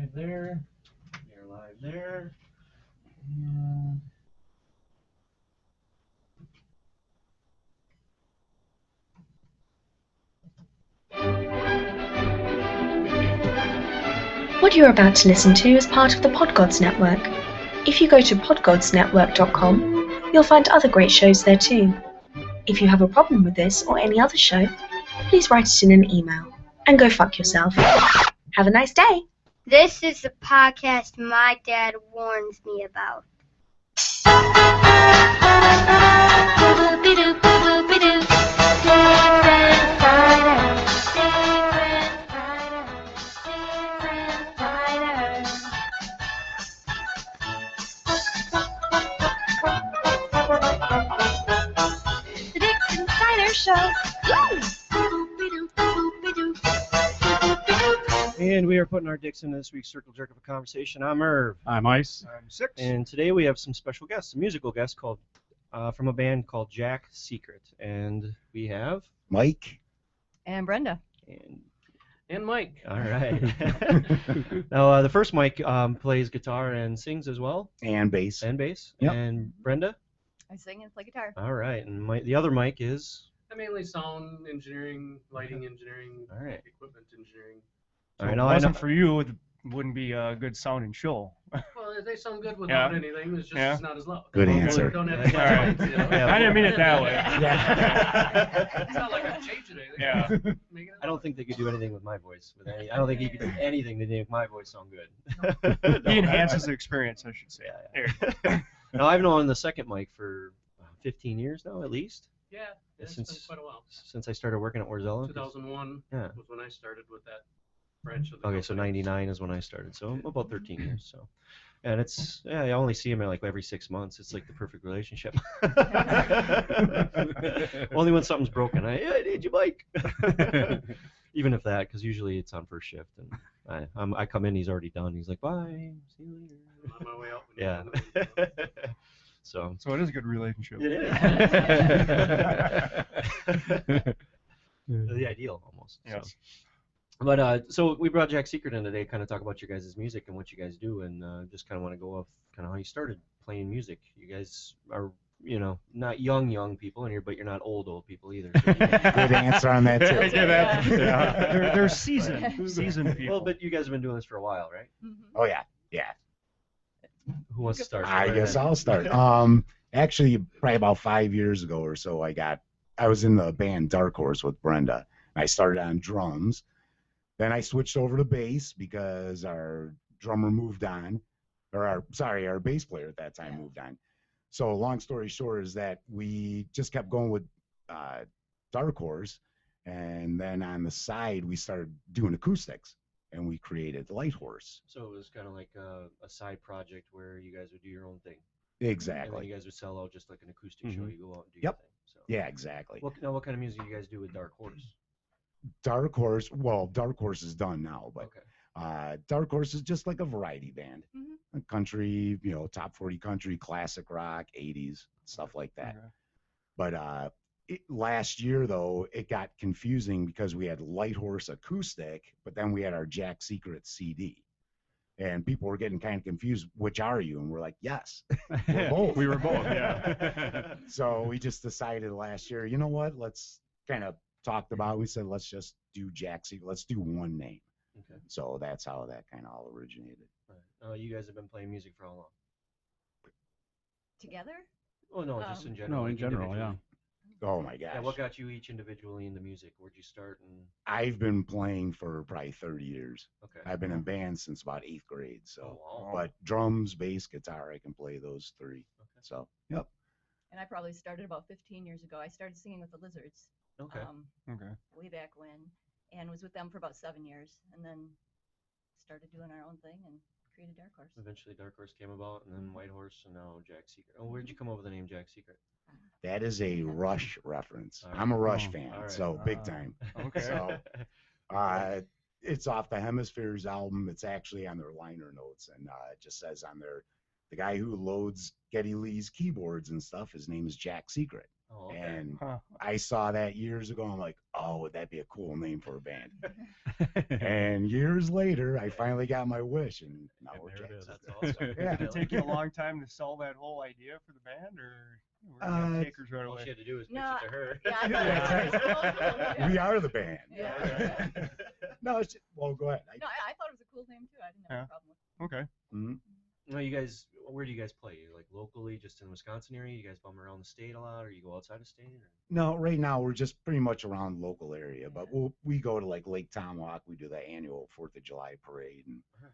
live there. You're live there. And What you're about to listen to is part of the Podgods Network. If you go to podgodsnetwork.com, you'll find other great shows there too. If you have a problem with this or any other show, please write it in an email and go fuck yourself. Have a nice day. This is the podcast my dad warns me about. The Dicks and Cider Show. And we are putting our dicks into this week's Circle Jerk of a Conversation. I'm Irv. I'm Ice. I'm 6. And today we have some special guests, a musical guest called from a band called Jack Secret. And we have Mike. And Brenda. And Mike. All right. Now, the first Mike plays guitar and sings as well. And bass. Yep. And Brenda? I sing and play guitar. All right. And the other Mike is? I'm mainly sound engineering, lighting engineering, All right. equipment engineering. All right. If Now, it wasn't for you, it wouldn't be a good sounding show. Well, they sound good without anything. It's just it's not as loud. Good answer. Don't have to lights, you know? Yeah, I didn't mean it that way. It's not like I'm changing anything. Yeah. I don't think they could do anything with my voice. I don't think he could do anything to make my voice sound good. He enhances the experience, I should say. Yeah. Now, I've known the second Mike for 15 years now, at least. Yeah, it's been quite a while. Since I started working at Warzella. 2001 was when I started with that branch of the Okay, so 99 is when I started, so about 13 years. So, and it's I only see him like every 6 months. It's like the perfect relationship. Only when something's broken, I need you, Mike. Even if that, because usually it's on first shift, and I come in, he's already done. He's like, bye, see you later. I'm on my way out. Yeah. So it is a good relationship. It is. The ideal, almost. Yeah. So. But so we brought Jack Secret in today, kind of talk about your guys' music and what you guys do, and just kind of want to go off kind of how you started playing music. You guys are, not young people in here, but you're not old people either. So Good answer on that too. Yeah. They're seasoned people. Well, but you guys have been doing this for a while, right? Oh yeah. Who wants to start? I guess I'll start. Actually, probably about 5 years ago or so, I was in the band Dark Horse with Brenda. I started on drums. Then I switched over to bass because our drummer moved on, or our bass player at that time moved on. So long story short is that we just kept going with Dark Horse, and then on the side we started doing acoustics, and we created Light Horse. So it was kind of like a side project where you guys would do your own thing. Exactly. And then you guys would sell out just like an acoustic show. You go out and do Yep. your thing. So. Yeah, exactly. What kind of music do you guys do with Dark Horse? Dark Horse is done now, but Okay. Dark Horse is just like a variety band. A country, top 40 country, classic rock, 80s, stuff like that. Okay. But last year, though, it got confusing because we had Light Horse acoustic, but then we had our Jack Secret CD. And people were getting kind of confused, which are you? And we're like, yes, we're both. We were both, yeah. So we just decided last year, you know what, let's kind of talked about, we said, let's just do Jack Secret. Let's do one name. Okay. So that's how that kind of all originated. Right. You guys have been playing music for how long? Together? Oh, no, just in general. No, in general, yeah. Oh my gosh. Yeah, what got you each individually into music? Where'd you start? I've been playing for probably 30 years. Okay. I've been in bands since about 8th grade. So, wow. But drums, bass, guitar, I can play those 3. Okay. So, yep. And I probably started about 15 years ago. I started singing with the Lizards. Okay. Way back when, and was with them for about 7 years, and then started doing our own thing and created Dark Horse. Eventually, Dark Horse came about, and then White Horse, and now Jack Secret. Oh, where did you come up with the name Jack Secret? That is a Rush reference. All right. I'm a Rush fan, All right. so big time. Okay. So, it's off the Hemispheres album. It's actually on their liner notes, and it just says on there, the guy who loads Geddy Lee's keyboards and stuff, his name is Jack Secret. Oh, okay. And Huh. I saw that years ago. I'm like, oh, would that be a cool name for a band? And years later, I finally got my wish, and now And we're there it Jack is. That's Secret. awesome. Yeah. Did it take you a long time to sell that whole idea for the band, or were you Uh, takers right All away? she had to do was pitch No, it to her. yeah, I Yeah, thought it was We are the band. Yeah. No, it's well, go ahead. No, I thought it was a cool name too. I didn't have Yeah. a problem with Okay. Mhm. No, you guys, where do you guys play? Like locally, just in the Wisconsin area? You guys bum around the state a lot, or you go outside of state? Or? No, right now we're just pretty much around local area, but we go to like Lake Tomahawk. We do the annual 4th of July parade, and Uh-huh.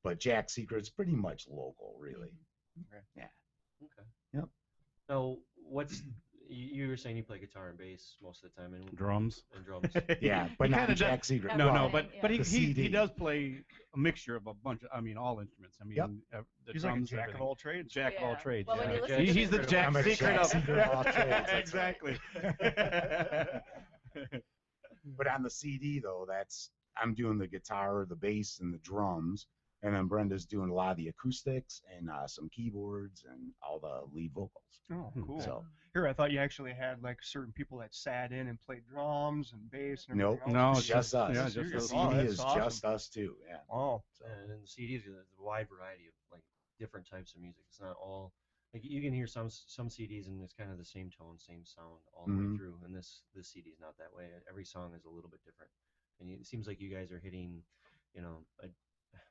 but Jack Secret's pretty much local, really. Okay. Yep. Now, you were saying you play guitar and bass most of the time, and Drums. drums. Yeah, but He not kinda Jack Secret. No, No, Well, but yeah. but he, The he CD. does play a mixture of a bunch of, I mean, all instruments. I mean, Yep. The He's like a drums, jack of everything. all trades. Jack of all Yeah. trades. Well, when yeah. you listen to He's the Secret Jack I'm a Secret Jack of Secret of all trades, that's exactly. But on the CD though, I'm doing the guitar, the bass, and the drums, and then Brenda's doing a lot of the acoustics and some keyboards and all the lead vocals. Oh, cool. So Here, I thought you actually had like certain people that sat in and played drums and bass and nope, everything No, else. it's just us. yeah, the just CD us. Oh, that's is awesome. just us too. Yeah. Oh, So, And in the CDs, there's a wide variety of like different types of music. It's not all like you can hear some CDs and it's kind of the same tone, same sound all the way Mhm. through. And this CD is not that way. Every song is a little bit different. And it seems like you guys are hitting,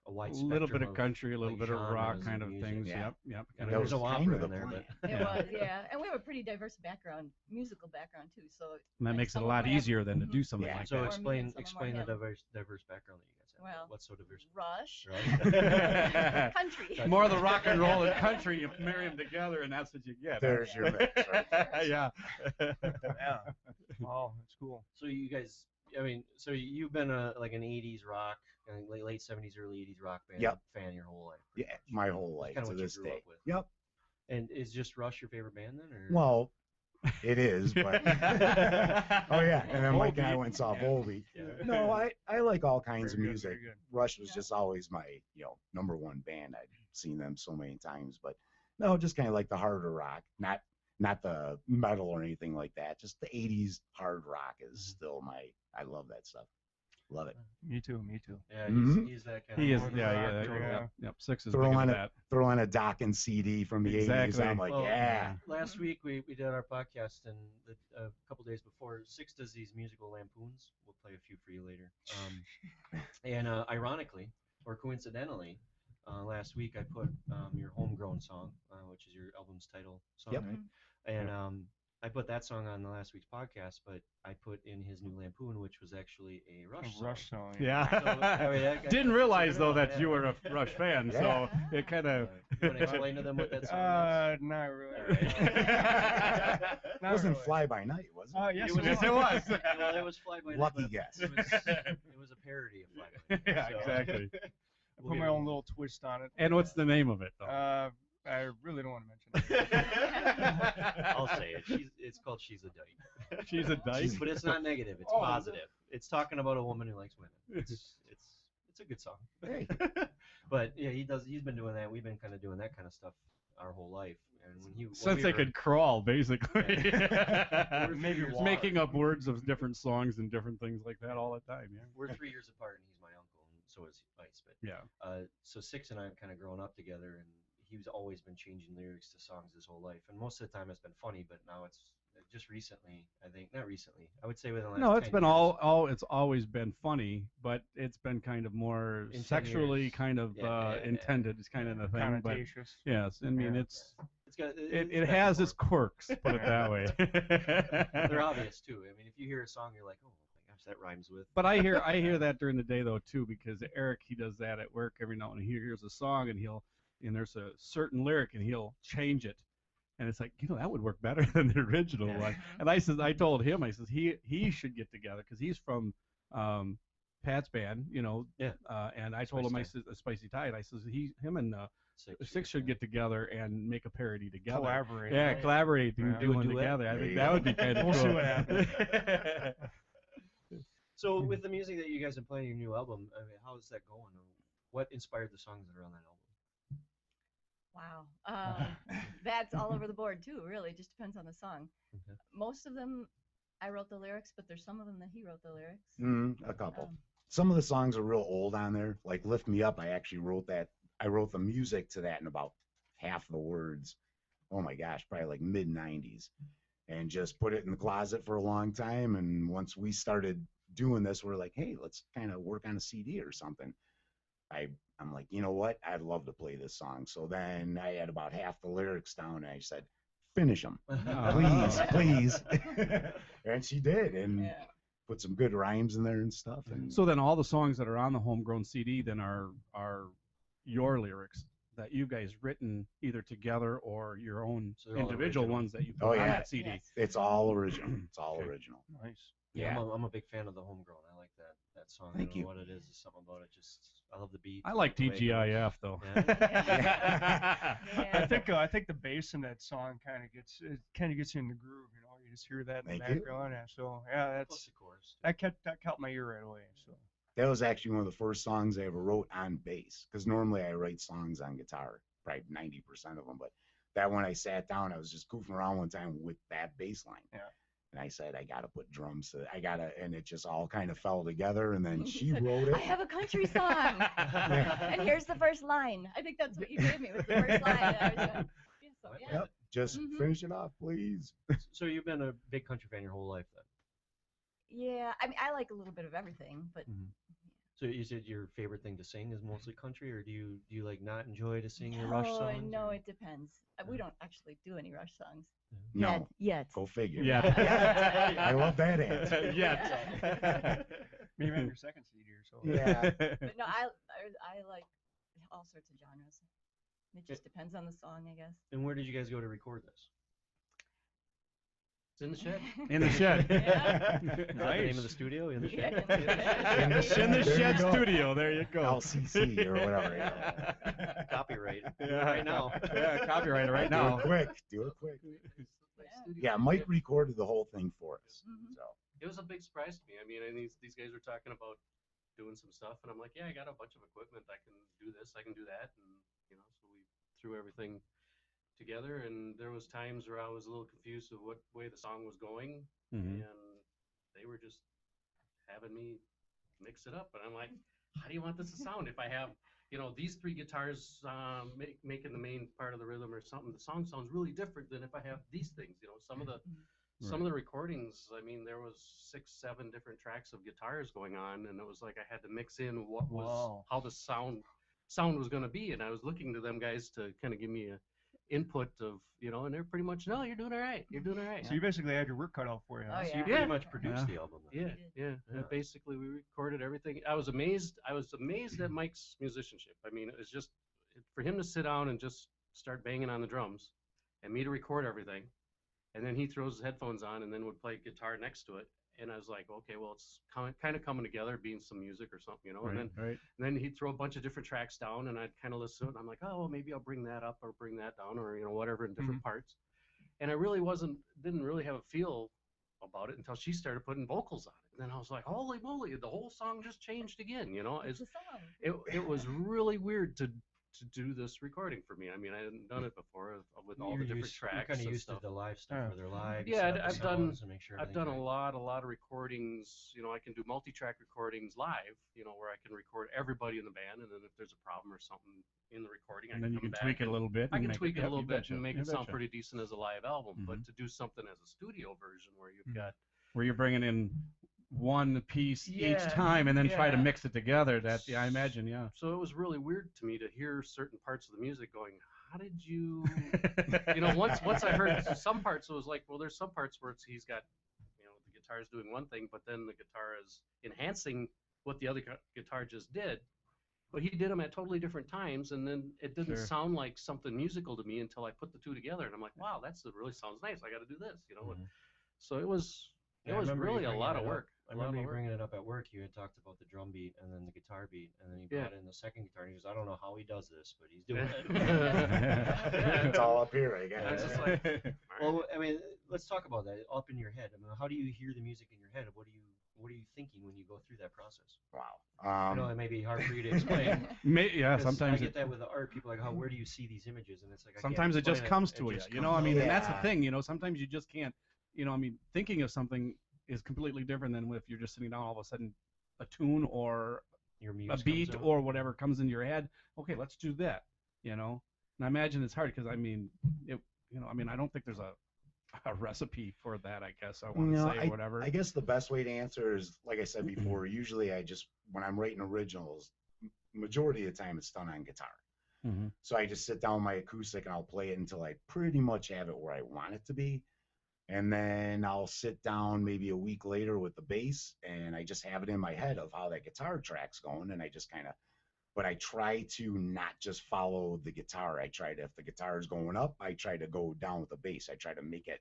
a wide A spectrum little bit of country, a little like, bit of rock genres kind of of music. things. Yeah. Yep. And That there's was no kind opera of the in there, plan. but It was, yeah. And we have a pretty diverse background, musical background too. So And that like, makes it some a of lot them have easier than to do something Yeah. like so More that. me and explain some the more diverse background that you guys have. Well, What's so diverse? Rush, Right? country. More of the rock and roll and country, you marry them together, and that's what you get. There's your mix, right? Yeah. yeah. Oh, that's cool. So you guys, so you've been like an '80s rock, late '70s, early '80s rock band Yep. fan your whole life. pretty Yeah, much. my whole life kinda to what you this grew day. up with. Yep. And is just Rush your favorite band then, or? Well, it is, but oh yeah. And then Mike and I Volbeat. went and saw Yeah. Volbeat. Yeah. No, I like all kinds Very of good, very music. good. Rush was Yeah. just always my, number one band. I'd seen them so many times, but no, just kind of like the harder rock, not the metal or anything like that. Just the 80s hard rock is still I love that stuff. Love it. Me too. Me too. Yeah, Mhm. he's that kind He of. is, More yeah, the yeah, rock, yeah, yeah. yep. Six is Throw big on into it. that. Throw on a Dokken CD from the 80s. Exactly. I'm like, Well, yeah. Last week we did our podcast, and a couple days before, Six does these musical lampoons. We'll play a few for you later. And ironically, or coincidentally, last week I put your homegrown song, which is your album's title song, Yep. right? And I put that song on the last week's podcast, but I put in his new lampoon, which was actually a Rush A song. Rush song. Yeah. that Didn't realize though that yeah. you were a Rush fan, so Yeah. it kind of. You want to explain to them what that song is? Not really. It wasn't Fly By Night, was it? Yes, Yes, it was. Well, it was Fly By Night, Lucky but guess. It was a parody of Fly By Night. Yeah, so- exactly. I put my own little twist on it. And what's the name of it though? I really don't want to mention it. I'll say it. It's called She's a Dyke. She's a dice. But it's not negative. It's Oh. positive. It's talking about a woman who likes women. It's a good song. Hey. But yeah, he's been doing that. We've been kind of doing that kind of stuff our whole life. And when Since they could crawl, basically. Maybe He's walk. making up words of different songs and different things like that all the time. Yeah. we're 3 years apart, and he's my uncle, and so is Ice. But Yeah. so Six and I have kind of grown up together, and he's always been changing lyrics to songs his whole life. And most of the time it's been funny, but now it's just recently, I think, not recently, I would say within the last No, it's 10 been years. it's always been funny, but it's been kind of more In 10 sexually years. kind of Yeah. intended. It's kind of the thing, but Connotations. yes, I mean Yeah. it's got, it has its quirks, put it that way. They're obvious too. I mean, if you hear a song, you're like, oh my gosh, that rhymes with. But I hear that during the day though too, because Eric, he does that at work every now and then. He hears a song and there's a certain lyric and he'll change it, and it's like, that would work better than the original Yeah. one. And I told him, I says he should get together because he's from Pat's band, Yeah. and I told him, I said, Spicy Tide. I says him and Six should get together and make a parody together. Collaborate. Yeah, right? collaborate and Yeah. do Do a one duet? together. I There think you that go. would be kind of We'll cool. see what happens. So with the music that you guys are playing, your new album, I mean, how is that going? What inspired the songs that are on that album? Wow. That's all over the board too, really. Just depends on the song. Okay. Most of them, I wrote the lyrics, but there's some of them that he wrote the lyrics. A couple. Um, Some of the songs are real old on there. Like Lift Me Up, I actually wrote that. I wrote the music to that in about half the words. Oh my gosh, probably like mid 90s. And just put it in the closet for a long time. And once we started doing this, we're like, hey, let's kind of work on a CD or something. I'm like, you know what? I'd love to play this song. So then I had about half the lyrics down, and I said, finish them, please, please. And she did, and put some good rhymes in there and stuff. And So then all the songs that are on the Homegrown CD then are your lyrics that you guys written either together or your own So they're all individual original. ones that you put Oh, on yeah. that CD. Yes. it's all original. It's all Okay. original. Nice. Yeah, Yeah. I'm a big fan of the Homegrown. I like that song. Thank I don't you. know what it is. There's something about it. Just I love the beat. I like the way it goes. TGIF though. Yeah. I think the bass in that song kind of gets you in the groove. You know, you just hear that in the Thank you. background. And so yeah, Plus the chorus. that caught my ear right away. So That was actually one of the first songs I ever wrote on bass, because normally I write songs on guitar, probably 90% of them. But that one I sat down, I was just goofing around one time with that bass line. Yeah. And I said, I got to put drums to it. And it just all kind of fell together. And then He she said, wrote it. I have a country song. And here's the first line. I think that's what you gave me was the first line. And I was like, yeah, so, yeah. Yep, just Mhm. finish it off, please. So you've been a big country fan your whole life then? Yeah, I mean, I like a little bit of everything, but So you said your favorite thing to sing is mostly country, or do you like not enjoy to sing your Rush songs? no, or- it depends. We don't actually do any Rush songs. No, Yet. go figure. Yeah. I love that answer. Yet. maybe on your second CD or so. Yeah. But no, I like all sorts of genres. It just depends on the song, I guess. And where did you guys go to record this? It's in the shed. In the shed. Yeah. Is that the Nice. name of the studio? In the Yeah, shed. in the shed. In the shed. In the There you shed go. studio. There you go. LCC or whatever. Yeah. Copyright. Yeah. Right now. Yeah, copyright right Do now. it quick. Do it quick. Yeah. Yeah, Mike recorded the whole thing for us. Mhm. So It was a big surprise to me. I mean, and these guys were talking about doing some stuff, and I'm like, yeah, I got a bunch of equipment. I can do this. I can do that, and so we threw everything together. And there was times where I was a little confused of what way the song was going, Mhm. and they were just having me mix it up. And I'm like, how do you want this to sound? If I have these three guitars making the main part of the rhythm or something, the song sounds really different than if I have these things. Some of the recordings, I mean, there was 6, 7 different tracks of guitars going on, and it was like I had to mix in what was Wow. how the sound was going to be, and I was looking to them guys to kind of give me a input of and they're pretty much, no, you're doing all right, So you basically had your work cut out for you. Oh, Huh? So you yeah. pretty much produced Yeah. the album. then. Yeah, did. yeah. Yeah. Basically, we recorded everything. I was amazed at Mike's musicianship. I mean, it was just for him to sit down and just start banging on the drums, and me to record everything, and then he throws his headphones on and then would play guitar next to it. And I was like, okay, well, it's kind of coming together, being some music or something, Right, And right. then he'd throw a bunch of different tracks down, and I'd kind of listen to it. And I'm like, oh, well, maybe I'll bring that up or bring that down, or whatever in different parts. And I really didn't really have a feel about it until she started putting vocals on it. And then I was like, holy moly, the whole song just changed again. It's a song. It was really weird to do this recording for me. I mean, I hadn't done it before with all the different tracks. You're kind of and used stuff. to the live stuff Yeah. where they're live. you Yeah, set up the I've done- sounds and make sure I've done a everything's lot of recordings. I can do multi-track recordings live. Where I can record everybody in the band, and then if there's a problem or something in the recording, And then you come can back tweak it a and- little bit. I and can make tweak it a yep, little you bit betcha, and make you it sound betcha. pretty decent as a live album. But Mhm. to do something as a studio version where you've Mhm. got Where you're bringing in one piece each Yeah, time and then try to yeah. mix it together. I imagine, yeah. So it was really weird to me to hear certain parts of the music going, how did you once I heard some parts, it was like, well, there's some parts where he's got the guitar is doing one thing, but then the guitar is enhancing what the other guitar just did. But he did them at totally different times, and then it didn't Sure. sound like something musical to me until I put the two together, and I'm like, wow, that really sounds nice. I got to do this, Mhm. So it was Yeah, I was remember you really a bringing lot it of up. work. I a lot remember of you work. bringing it up at work. You had talked about the drum beat and then the guitar beat, and then you Yeah. brought in the second guitar. And he goes, I don't know how he does this, but he's doing it. It's all up here, I I was guess. just like, Well, I mean, let's talk about that. Up in your head. I mean, how do you hear the music in your head? what are you thinking when you go through that process? Wow. I know it may be hard for you to explain. Yeah, 'cause sometimes I get that with the art. People are like, oh, where do you see these images? And it's like, I can't sometimes it just explain comes It to you. just You know, comes I mean, out. and that's the Yeah. thing. You know, sometimes you just can't. You know, I mean, thinking of something is completely different than if you're just sitting down all of a sudden, a tune or Your muse a comes beat out. or whatever comes into your head. Okay, let's do that. You know, and I imagine it's hard because I mean, it. You know, I mean, I don't think there's a recipe for that. I guess I want to No, say or whatever. I guess the best way to answer is, like I said before, usually I just, when I'm writing originals, majority of the time it's done on guitar. Mhm. So I just sit down with my acoustic and I'll play it until I pretty much have it where I want it to be. And then I'll sit down maybe a week later with the bass and I just have it in my head of how that guitar track's going. And I just kind of, but I try to not just follow the guitar. I try to, if the guitar is going up, I try to go down with the bass. I try to make it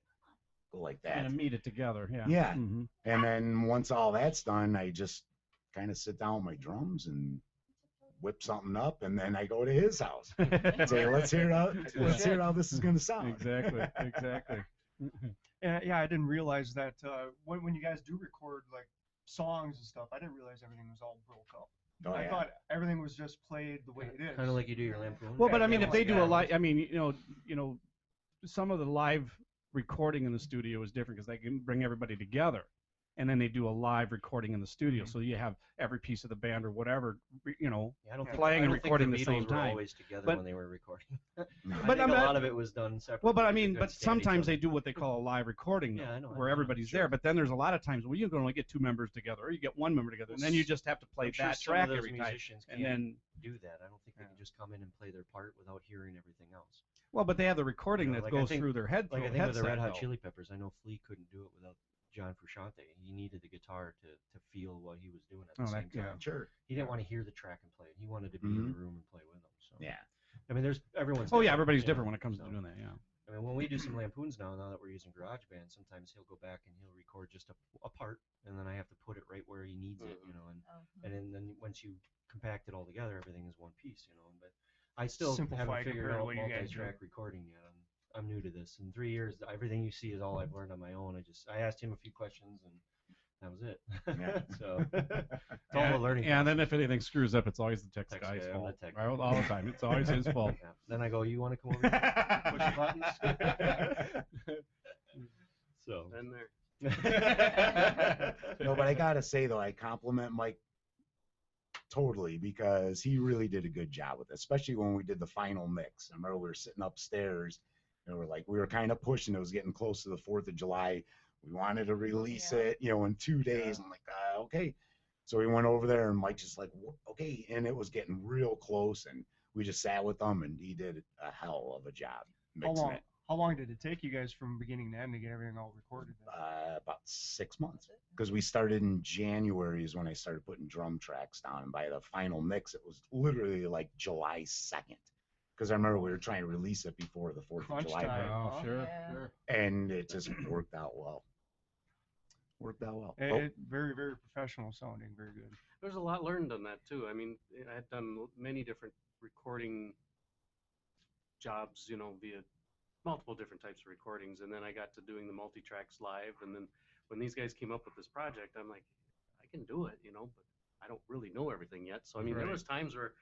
go like that. And meet it together. Yeah. Yeah. Hmm. And then once all that's done, I just kind of sit down with my drums and whip something up, and then I go to his house. Say, let's hear how this is gonna sound. Exactly. Exactly. Yeah, I didn't realize that when you guys do record like songs and stuff, I didn't realize everything was all broke up. Oh, I yeah. thought everything was just played the way it is. Kind of like you do your lampoon. Well, but Yeah, I mean, yeah, if they like do that. a live, I mean, you know, some of the live recording in the studio is different because they can bring everybody together, and then they do a live recording in the studio. So you have every piece of the band or whatever, you know, Yeah, I don't think, playing I and don't think recording the the Beatles same were time. always together But- when they were recording. No. I But think I'm a not- lot of it was done separately. Well, but I because they mean, couldn't but stand each sometimes other. they do what they call a live recording, though, Yeah, I know, where I know, everybody's sure. there. But then there's a lot of times where you can only get two members together, or you get one member together, and then you just have to play I'm sure that some track of those every time. musicians And can't then, do that. I don't think they can just come in and play their part without hearing everything else. well, but they have the recording You know, that like I goes think- through their head. Like I think headset, with the Red Hot though. Chili Peppers, I know Flea couldn't do it without John Frusciante. He needed the guitar to feel what he was doing at the Oh, same that- yeah. time. Sure. He didn't want to hear the track and play it. He wanted to be in the room and play with them. So Yeah. I mean, there's everyone's. Oh yeah, different, everybody's you different know, when it comes to so. doing that. Yeah. I mean, when we do some lampoons now that we're using GarageBand, sometimes he'll go back and he'll record just a part, and then I have to put it right where he needs it, you know, and then once you compact it all together, everything is one piece, you know. But I still Simplify haven't figured compared to out what you guys do. multi-track recording yet. I'm new to this. In 3 years, everything you see is all I've learned on my own. I asked him a few questions and that was it. Yeah. So it's all a learning. And then process. if anything screws up, it's always the tech Tech guy's guy, I'm the fault. tech Right, all the time. It's always his fault. Yeah. Then I go, you want to come over here? Push the buttons. So. Been there. No, but I gotta say though, I compliment Mike totally because he really did a good job with it, especially when we did the final mix. I remember we were sitting upstairs and we were kind of pushing. It was getting close to the 4th of July. We wanted to release it, you know, in 2 days. I'm like, okay. So we went over there and Mike just like, okay. And it was getting real close and we just sat with him and he did a hell of a job mixing it. How long did it take you guys from beginning to end to get everything all recorded? About 6 months because we started in January is when I started putting drum tracks down, and by the final mix it was literally like July 2nd because I remember we were trying to release it before the 4th of Crunch July time. break, Oh, sure, Yeah. sure. and it just worked out well. Very, very professional sounding, very good. There's a lot learned on that too. I mean, I had done many different recording jobs, you know, via multiple different types of recordings, and then I got to doing the multi-tracks live, and then when these guys came up with this project, I'm like, I can do it, you know, but I don't really know everything yet. So I mean, there was times where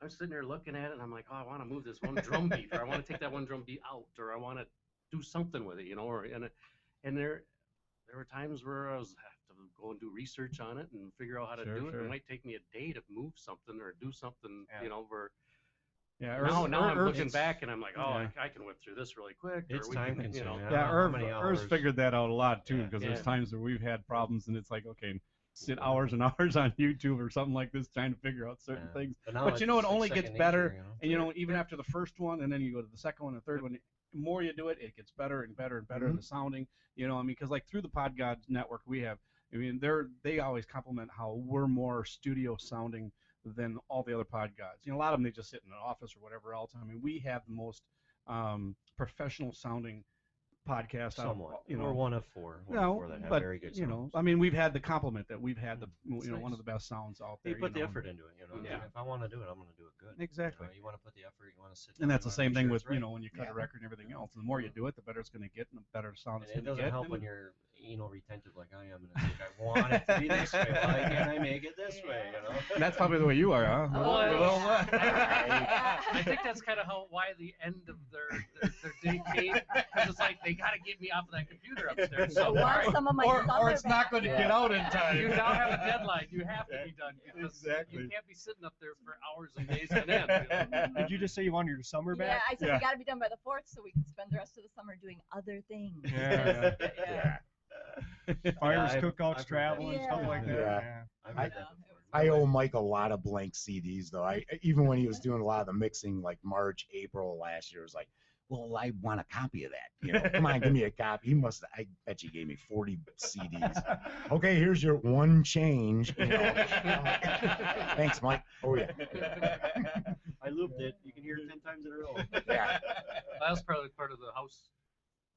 I'm sitting there looking at it, and I'm like, oh, I want to move this one drum beat, or I want to take that one drum beat out, or I want to do something with it, you know, and there were times where I was have to go and do research on it and figure out how to do it. Sure. It might take me a day to move something or do something, you know, where Yeah. now I'm looking Irv's- back and I'm like, oh, yeah. I can whip through this really quick. It's or we time can, consuming. You know, I don't Yeah, know how many Irv's hours. figured that out a lot too, Yeah, because yeah. there's times where we've had problems, and it's like, okay, sit hours and hours on YouTube or something like this trying to figure out certain Yeah. things. now But you know, it it's like only gets second better, nature, you know? and you know, even after the first one, and then you go to the second one, and third one. The more you do it, it gets better and better and better in the sounding. You know, I mean, because like through the Pod Gods network we have, I mean, they always compliment how we're more studio sounding than all the other Pod Gods. You know, a lot of them they just sit in an office or whatever else. I mean, we have the most professional sounding podcast. Somewhat. You know, We're one of four. That have but very good you know, sounds. I mean, we've had the compliment that we've had the It's one nice. of the best sounds out there. You put the know, effort into it, you know. Yeah. If I want to do it, I'm going to do it good. Exactly. You want to put the effort. You want to sit. And down, that's you the wanna same make thing sure with it's right. you know when you cut a record and everything else. The more you do it, the better it's going to get, and the better sound it's And it going to doesn't get. help when you're anal retentive like I am, and it's like I want it to be this way. Why can't I make it this way? You know. And that's probably the way you are, huh? I think that's kind of why the end of their day came, because it's like they got to get me off of that computer upstairs. So Or some of my or it's not going to get out in time. you now have a deadline. You have to be done. Because Exactly. You can't be sitting up there for hours and days on end. You know? Did you just say you wanted your summer Yeah, back? I said we got to be done by the 4th so we can spend the rest of the summer doing other things. Yeah. Fires, I've cookouts, heard travel, that. and stuff like that. Yeah. Yeah. I've heard that Yeah, before. I owe Mike a lot of blank CDs though. Even when he was doing a lot of the mixing, like March, April last year, was like, well, I want a copy of that. You know, come on, give me a copy. I bet you gave me 40 CDs. Okay, here's your one change. You know. Thanks, Mike. Oh yeah. I looped it. You can hear it 10 times in a row. Yeah. That was probably part of the house.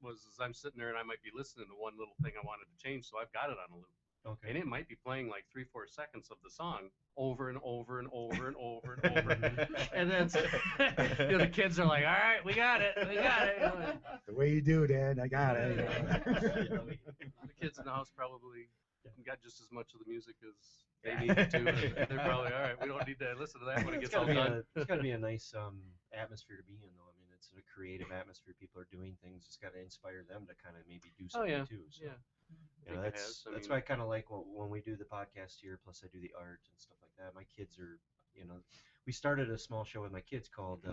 Was I'm sitting there and I might be listening to one little thing I wanted to change, so I've got it on a loop. Okay. And it might be playing like 3-4 seconds of the song over and over and over and over and over. And then the kids are like, all right, we got it. We got it. The way you do, Dad. I got it. The kids in the house probably got just as much of the music as they needed to. And they're probably, all right, we don't need to listen to that when it gets all done. It's got to be a nice atmosphere to be in, though. I mean, it's a creative atmosphere. People are doing things. It's got to inspire them to kind of maybe do something too. So. Yeah. You know, think it that's has. I that's mean- why I kind of like when we do the podcast here. Plus, I do the art and stuff like that. My kids are, we started a small show with my kids called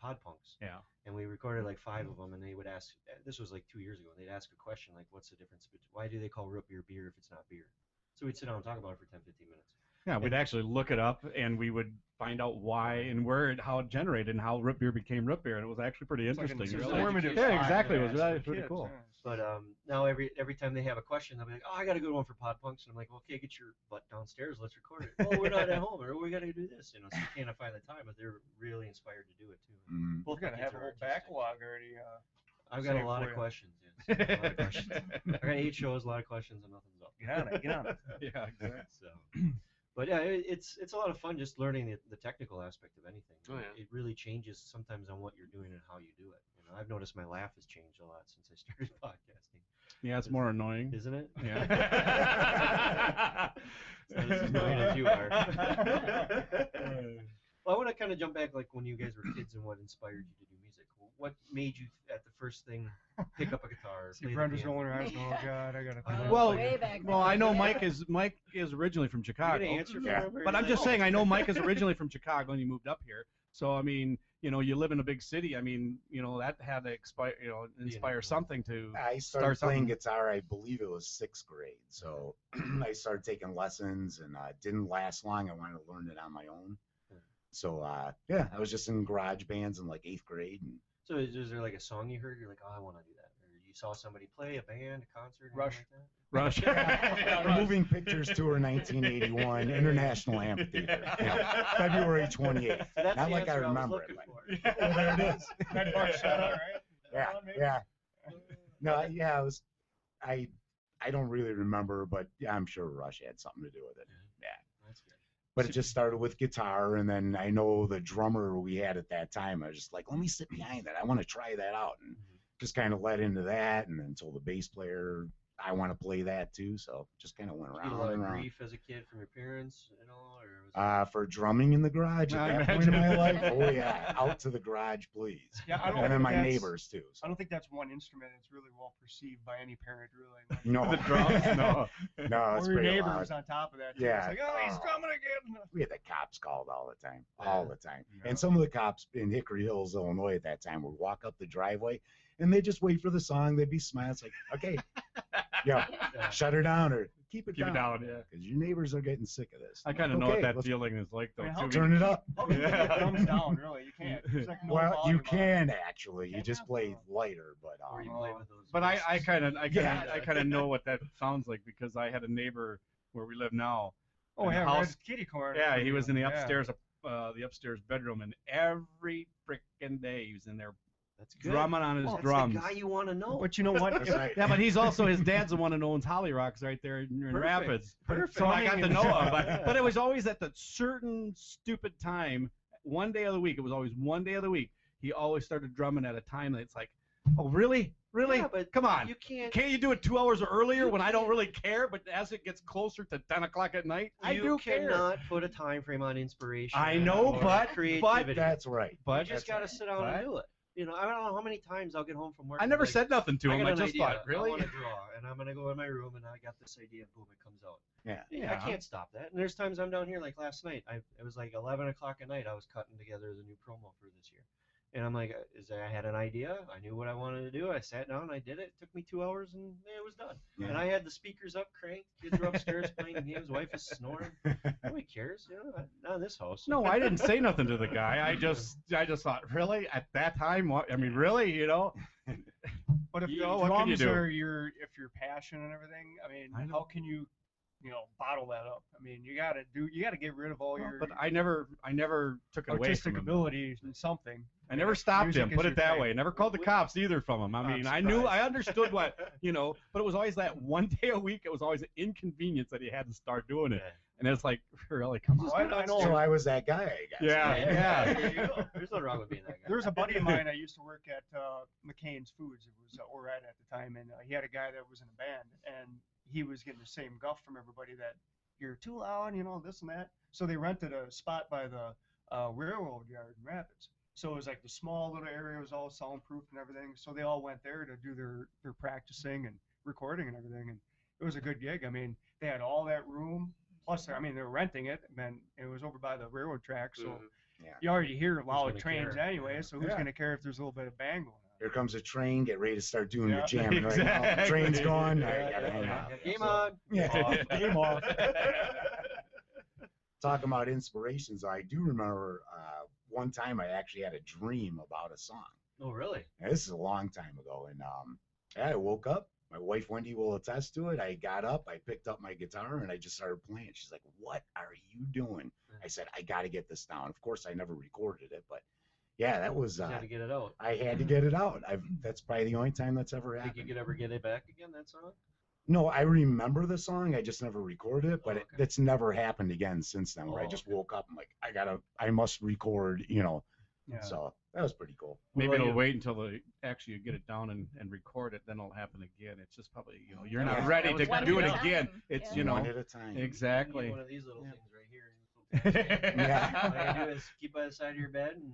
Pod Punks. Yeah. And we recorded like 5 of them, and they would ask. This was like 2 years ago. They'd ask a question like, "What's the difference between? Why do they call root beer beer if it's not beer?" So we'd sit down and talk about it for 10, 15 minutes. Yeah, we'd actually look it up and we would find out why and how it generated and how root beer became root beer, and it was actually pretty It's like interesting. an really. informative Yeah, exactly. It was podcast really for pretty kids, cool. yeah. But now every time they have a question, they'll be like, "Oh, I got a good one for Pod Punks," and I'm like, "Okay, get your butt downstairs. Let's record it." "Oh, we're not at home, or we got to do this." So you can't find the time, but they're really inspired to do it too. Mm. Both We're my gonna kids have a are whole artistic. backlog already. I've got a saved lot for of you. questions. Yes, a lot of questions. I got 8 shows, a lot of questions, and nothing's up. Get on it. Get on it. Yeah, exactly. So, but yeah, it's a lot of fun just learning the technical aspect of anything. Oh, yeah. It really changes sometimes on what you're doing and how you do it. I've noticed my laugh has changed a lot since I started podcasting, Yeah, it's more annoying. isn't it? Yeah. It's not as annoying as you are. Well, I want to kind of jump back, like when you guys were kids and what inspired you to do music. What made you, at the first thing, pick up a guitar? See, play the Brenda's piano? rolling her eyes. Oh God, I gotta. Well, Way back well, then. I know Mike is originally from You Chicago. gonna answer for Yeah. him, or But I'm you're just like, saying, I know Mike is originally from Chicago and he moved up here. So I mean, you live in a big city. I mean, that had to inspire something to I started start playing something. guitar, I believe it was 6th grade. So I started taking lessons and didn't last long. I wanted to learn it on my own. So yeah, I was just in garage bands in like 8th grade. And So is there like a song you heard? You're like, "Oh, I want to do that," or you saw somebody play a band, a concert, anything Rush. like that? Rush. the Moving Pictures Tour 1981 International Amphitheater, February 28th. So that's Not the like I answer was remember looking it. for. Well, there it is. Red Bar Shut Out, right? Yeah, On, maybe? yeah. No, yeah, it was. I don't really remember, but yeah, I'm sure Rush had something to do with it. Yeah. That's good. But it just started with guitar, and then I know the drummer we had at that time. I was just like, let me sit behind that. I want to try that out, and just kind of led into that, and then told the bass player I want to play that too. So just kind of went Did you get a around lot and of around. grief as a kid from your parents and all, or was For drumming in the garage I at that point in my imagine. life. Oh yeah, out to the garage, please. Yeah, I don't And then think my that's- neighbors too. I So. don't think that's one instrument that's really well perceived by any parent, really. Like, No, The drums, no. no, it's or your pretty neighbors loud. on top of that. Too. Yeah. It's like, oh, he's Oh. drumming again. We had the cops called all the time, all the time. Yeah. And some of the cops in Hickory Hills, Illinois at that time would walk up the driveway and they just wait for the song. They'd be smiling. It's like, okay, yeah, shut her down or keep it Keep it down. down, yeah. Because your neighbors are getting sick of this. I kind of know what Okay, that let's feeling is like, though. I mean, how too. Turn it up. Oh, you can put thumbs down, really. You can't. There's like no Well, you volume on it. can actually. You Can just you? play lighter, but or you play with those? But I wrists? kind of, Yeah. I kind of know what that sounds like because I had a neighbor where we live now. Oh, in the yeah, house. Red Kitty Corner. Yeah, for he you. was in the Yeah. upstairs bedroom, and every freaking day he was in there That's good. drumming on his Well, drums. That's the guy you want to know. But you know what? That's right. Yeah, but he's also his dad's the one who owns Holly Rocks right there in Perfect. Rapids. Perfect. So I got to know him, Yeah. but it was always at the certain stupid time, one day of the week. It was always one day of the week. He always started drumming at a time that's like, Oh, really? Really? Yeah, but come on. you can't. Can't you do it 2 hours earlier when I don't really care? But as it gets closer to 10 o'clock at night, I do You care. cannot put a time frame on inspiration. I know, or but creativity. That's right. But you just got to sit down and do it. You know, I don't know how many times I'll get home from work. I and never be like, said nothing to him. got I an just idea. thought, really? I want to draw, and I'm gonna go in my room, and I got this idea, and boom, it comes out. Yeah. I can't stop that. And there's times I'm down here, like last night. It was like 11 o'clock at night. I was cutting together the new promo for this year, and I'm like, I had an idea. I knew what I wanted to do. I sat down, I did it. It took me 2 hours, and it was done. Yeah. And I had the speakers up, cranked. Kids were upstairs playing games. Wife is snoring. Nobody cares, you know. Not in this house. No, I didn't say nothing to the guy. I just thought, really? At that time? What? I mean, really? You know? But if You the know, what can you drums do? are your passion and everything, I mean, I know. how can you bottle that up? I mean, you gotta get rid of all your But I never took it away artistic from him. ability in something. I never stopped Music him. is Put your it that thing. way. Never called the cops either from him. I mean, I understood what, but it was always that one day a week. It was always an inconvenience that he had to start doing it. And it's like, really, come on. Well, I know. So I was that guy, I guess. Yeah. There you go. There's nothing wrong with being that guy. There's a buddy of mine that used to work at McCain's Foods. It was Orad at the time, and he had a guy that was in a band, and he was getting the same guff from everybody that you're too loud, this and that. So they rented a spot by the railroad yard in Rapids. So it was like the small little area was all soundproof and everything. So they all went there to do their practicing and recording and everything, and it was a good gig. I mean, they had all that room. Plus, they were renting it, and it was over by the railroad track, so Yeah. you already hear loud gonna trains care? anyway. So who's gonna care if there's a little bit of bang going on? Here comes a train. Get ready to start doing your Yeah. jamming right now. Exactly. Train's going. I gotta hang Yeah. out. Game on. Yeah. Game off. Talking about inspirations, I do remember one time I actually had a dream about a song. Oh, really? Now, this is a long time ago, and I woke up. My wife Wendy will attest to it. I got up, I picked up my guitar, and I just started playing. She's like, "What are you doing?" I said, "I got to get this down." Of course, I never recorded it, but yeah, that was. You had to get it out. I had to get it out. That's probably the only time that's ever Think happened. you could ever get it back again? That song? No, I remember the song. I just never recorded it, but Oh, okay. that's never happened again since then. Where I Oh, just okay. woke up. I'm like, I must record. Yeah. So that was pretty cool. Maybe What about it'll you? wait until they actually get it down and record it, then it'll happen again. It's just probably, you're Yeah. not ready to One do it at a again. time. It's, Yeah. One at a time. exactly. One of these little Yeah. things right here. Yeah. All you do is keep by the side of your bed and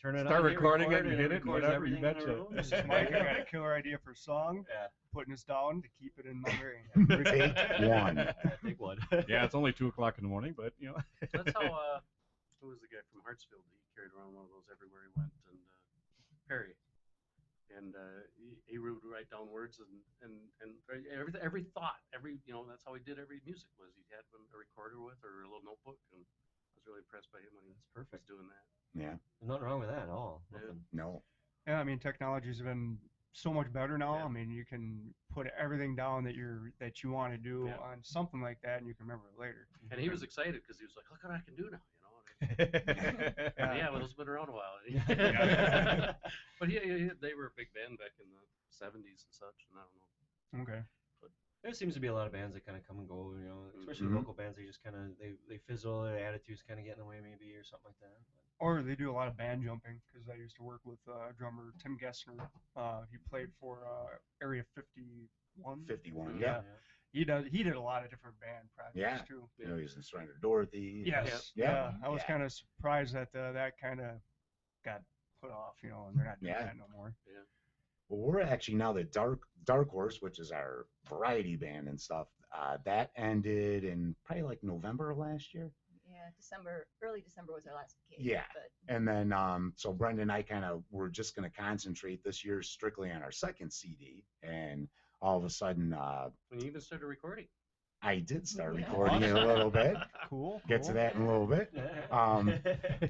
turn it Start on. hit recording it record, and hit it, records whatever, you everything in the betcha. room. This is Mike. I got a killer idea for a song. Yeah. Putting this down to keep it in memory. Take one. Take one. Yeah, it's only 2:00 in the morning, but That's how, who was the guy from Hartsfield? He carried around one of those everywhere he went, and Perry. And he would write down words and every thought, that's how he did every music was he had a recorder with or a little notebook, and I was really impressed by him when he was perfect. doing that. Yeah. Nothing wrong with that at all. Yeah. Nothing. No. Yeah, I mean, technology's been so much better now. Yeah. I mean, you can put everything down that you want to do Yeah. on something like that, and you can remember it later. And he was excited because he was like, "Look what I can do now," Yeah, well, it's been around a while. But they were a big band back in the 70s and such, and I don't know. Okay. There seems to be a lot of bands that kind of come and go, especially Mhm. local bands. They just kind of they fizzle. Their attitudes kind of get in the way, maybe, or something like that. Or they do a lot of band jumping because I used to work with drummer Tim Gessner. He played for Area 51. 51. Yeah. Yeah. He did a lot of different band projects Yeah. too. You know, he's in Surrender Dorothy. Yes. Yeah. I was Yeah. kind of surprised that that kind of got put off, and they're not doing Yeah. that no more. Well, we're actually now the Dark Horse, which is our variety band and stuff. That ended in probably like November of last year. Yeah, early December was our last gig. Yeah. But And then, so Brenda and I we're just going to concentrate this year strictly on our second CD. And all of a sudden, When you even started recording. I did start Yeah. recording it a little bit. Cool. Get to cool. that in a little bit.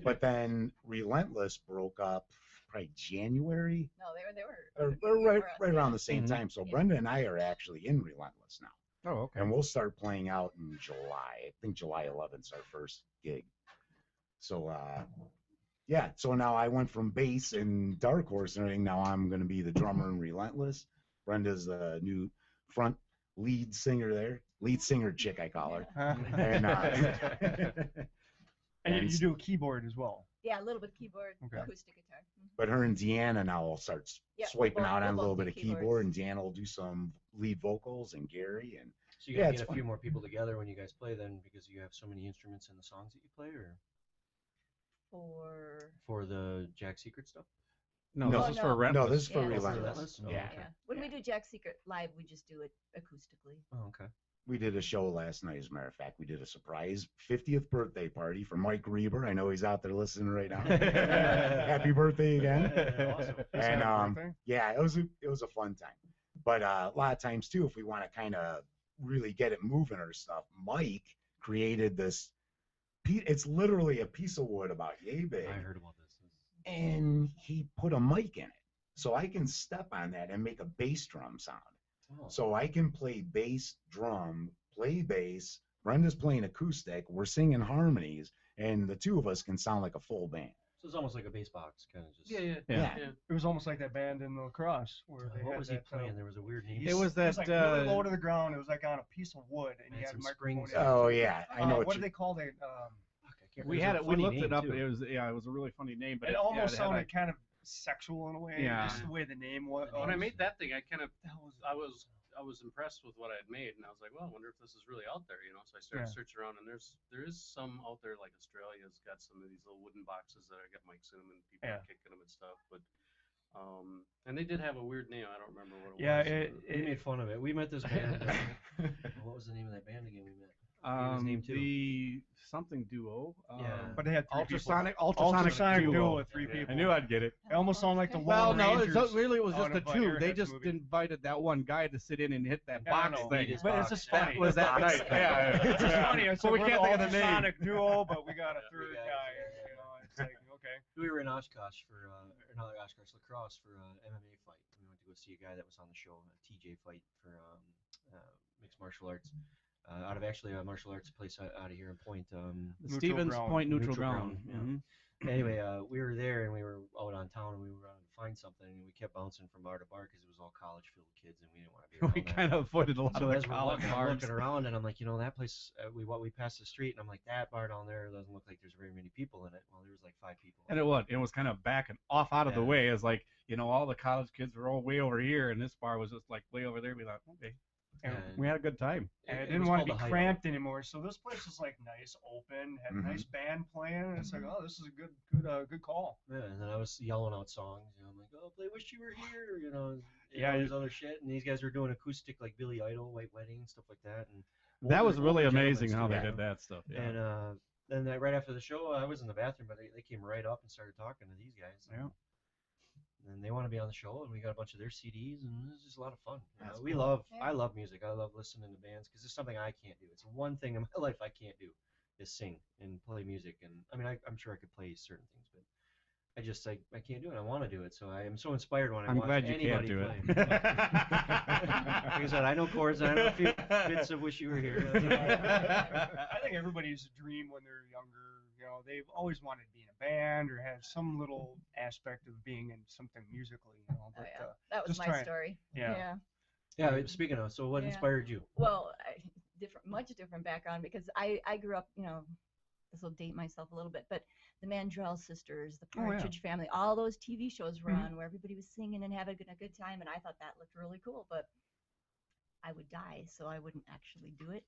But then Relentless broke up probably January, no, they were. or big right, for us, right yeah. around the same Mhm. time. So Yeah. Brenda and I are actually in Relentless now. Oh, okay. And we'll start playing out in July. I think July 11th is our first gig. So, yeah. So now I went from bass and Dark Horse and everything. Now I'm going to be the drummer in Relentless. Brenda's the new front lead singer there. Lead singer chick, I call her. And, And you do a keyboard as well. Yeah, a little bit of keyboard, Okay. acoustic guitar. But her and Deanna now will start Yeah, swiping we'll out on a both little do bit of keyboards. keyboard, and Deanna will do some lead vocals, and Gary, and So you Yeah, gotta it's get a fun. few more people together when you guys play then, because you have so many instruments in the songs that you play, or For for the Jack Secret stuff? No, No. this is Oh, for no. Relentless. no, this is for Yeah, this is Relentless. Relentless? Oh, Yeah. okay. yeah, when we do Jack Secret live, we just do it acoustically. Oh, okay. We did a show last night, as a matter of fact. We did a surprise 50th birthday party for Mike Reber. I know he's out there listening right now. Happy birthday again. Awesome. And Happy birthday. yeah, it was a fun time. But a lot of times too, if we want to kind of really get it moving or stuff, Mike created this. It's literally a piece of wood about yay big, I heard about this. and he put a mic in it, so I can step on that and make a bass drum sound. Oh. So I can play bass, drum, play bass. Brenda's playing acoustic. We're singing harmonies, and the two of us can sound like a full band. So it's almost like a bass box, kind of just. Yeah. Yeah. It was almost like that band in lacrosse where they What had was he that, playing? There was a weird name. It was It that. was like really low to the ground. It was like on a piece of wood, and And he had some a microphone. springs. in it. Oh yeah, I know What what do you. they call it? We had it. We looked it up. It was it was a really funny name, but It yeah, almost it had sounded kind of sexual in a way. Yeah. Just the way the name was. When I made that thing, I was impressed with what I had made, and I was like, well, I wonder if this is really out there, you know. So I started searching around, and there is some out there, like Australia's got some of these little wooden boxes that I got mics in them, and people are kicking them and stuff. But and they did have a weird name. I don't remember what it was. We made fun of it. We met this band. What was the name of that band again? We met. His name too. The something duo. Yeah. But they had three ultrasonic duo with three people. I knew I'd get it. It almost sounded like the Well, Lone no, Rangers. it really was just out the of, two. They Airheads just movie. invited that one guy to sit in and hit that Yeah, I box know. thing. But it's just That funny. was that night. Yeah, It's just funny. I said, So we we're can't the think of the name. ultrasonic duo, but we got a third got guy. it. You know, it's like okay. We were in Oshkosh for not Oshkosh, lacrosse for an MMA fight. We went to go see a guy that was on the show, a TJ fight for mixed martial arts. Out of actually a martial arts place out of here in Point. Stevens ground. Point Neutral Neutral Ground. ground, yeah. Mhm. Anyway, we were there and we were out on town and we were trying to find something and we kept bouncing from bar to bar because it was all college-filled kids and we didn't want to be around We that. kind of avoided a lot So of the as we're college walking, I'm bars. looking around and I'm like, that place, we passed the street and I'm like, that bar down there doesn't look like there's very many people in it. Well, there was like 5 people. And it was kind of backing off out of the Yeah. way. It's like, all the college kids were all way over here, and this bar was just like way over there. We thought, okay, And we had a good time. And I It didn't was want to called be the Hideout. cramped anymore. So this place is like nice, open, had a nice band playing, and it's like, oh, this is a good call. Yeah, and then I was yelling out songs. I'm like, oh, play Wish You Were Here, and Yeah, all this other shit. And these guys were doing acoustic like Billy Idol, White Wedding, stuff like that. And That was older really gentlemen amazing how they still, did that stuff. Yeah. And then right after the show, I was in the bathroom, but they came right up and started talking to these guys. Yeah. And they want to be on the show, and we got a bunch of their CDs, and it was just a lot of fun. That's I love music. I love listening to bands because it's something I can't do. It's one thing in my life I can't do is sing and play music. And I mean, I'm sure I could play certain things, but I can't do it. I want to do it, so I am so inspired when I I'm watch glad you can't anybody do play. it. Like I said, I know chords, and I know a few bits of Wish You Were Here. I think everybody's dream when they're younger. They've always wanted to be in a band or have some little aspect of being in something musically. But, That was just my trying- story. yeah. Yeah. Speaking of, so what Yeah. inspired you? Well, much different background because I grew up, this will date myself a little bit, but the Mandrell Sisters, the Oh, yeah. Partridge Family, all those TV shows were on where everybody was singing and having a good time, and I thought that looked really cool, but I would die, so I wouldn't actually do it.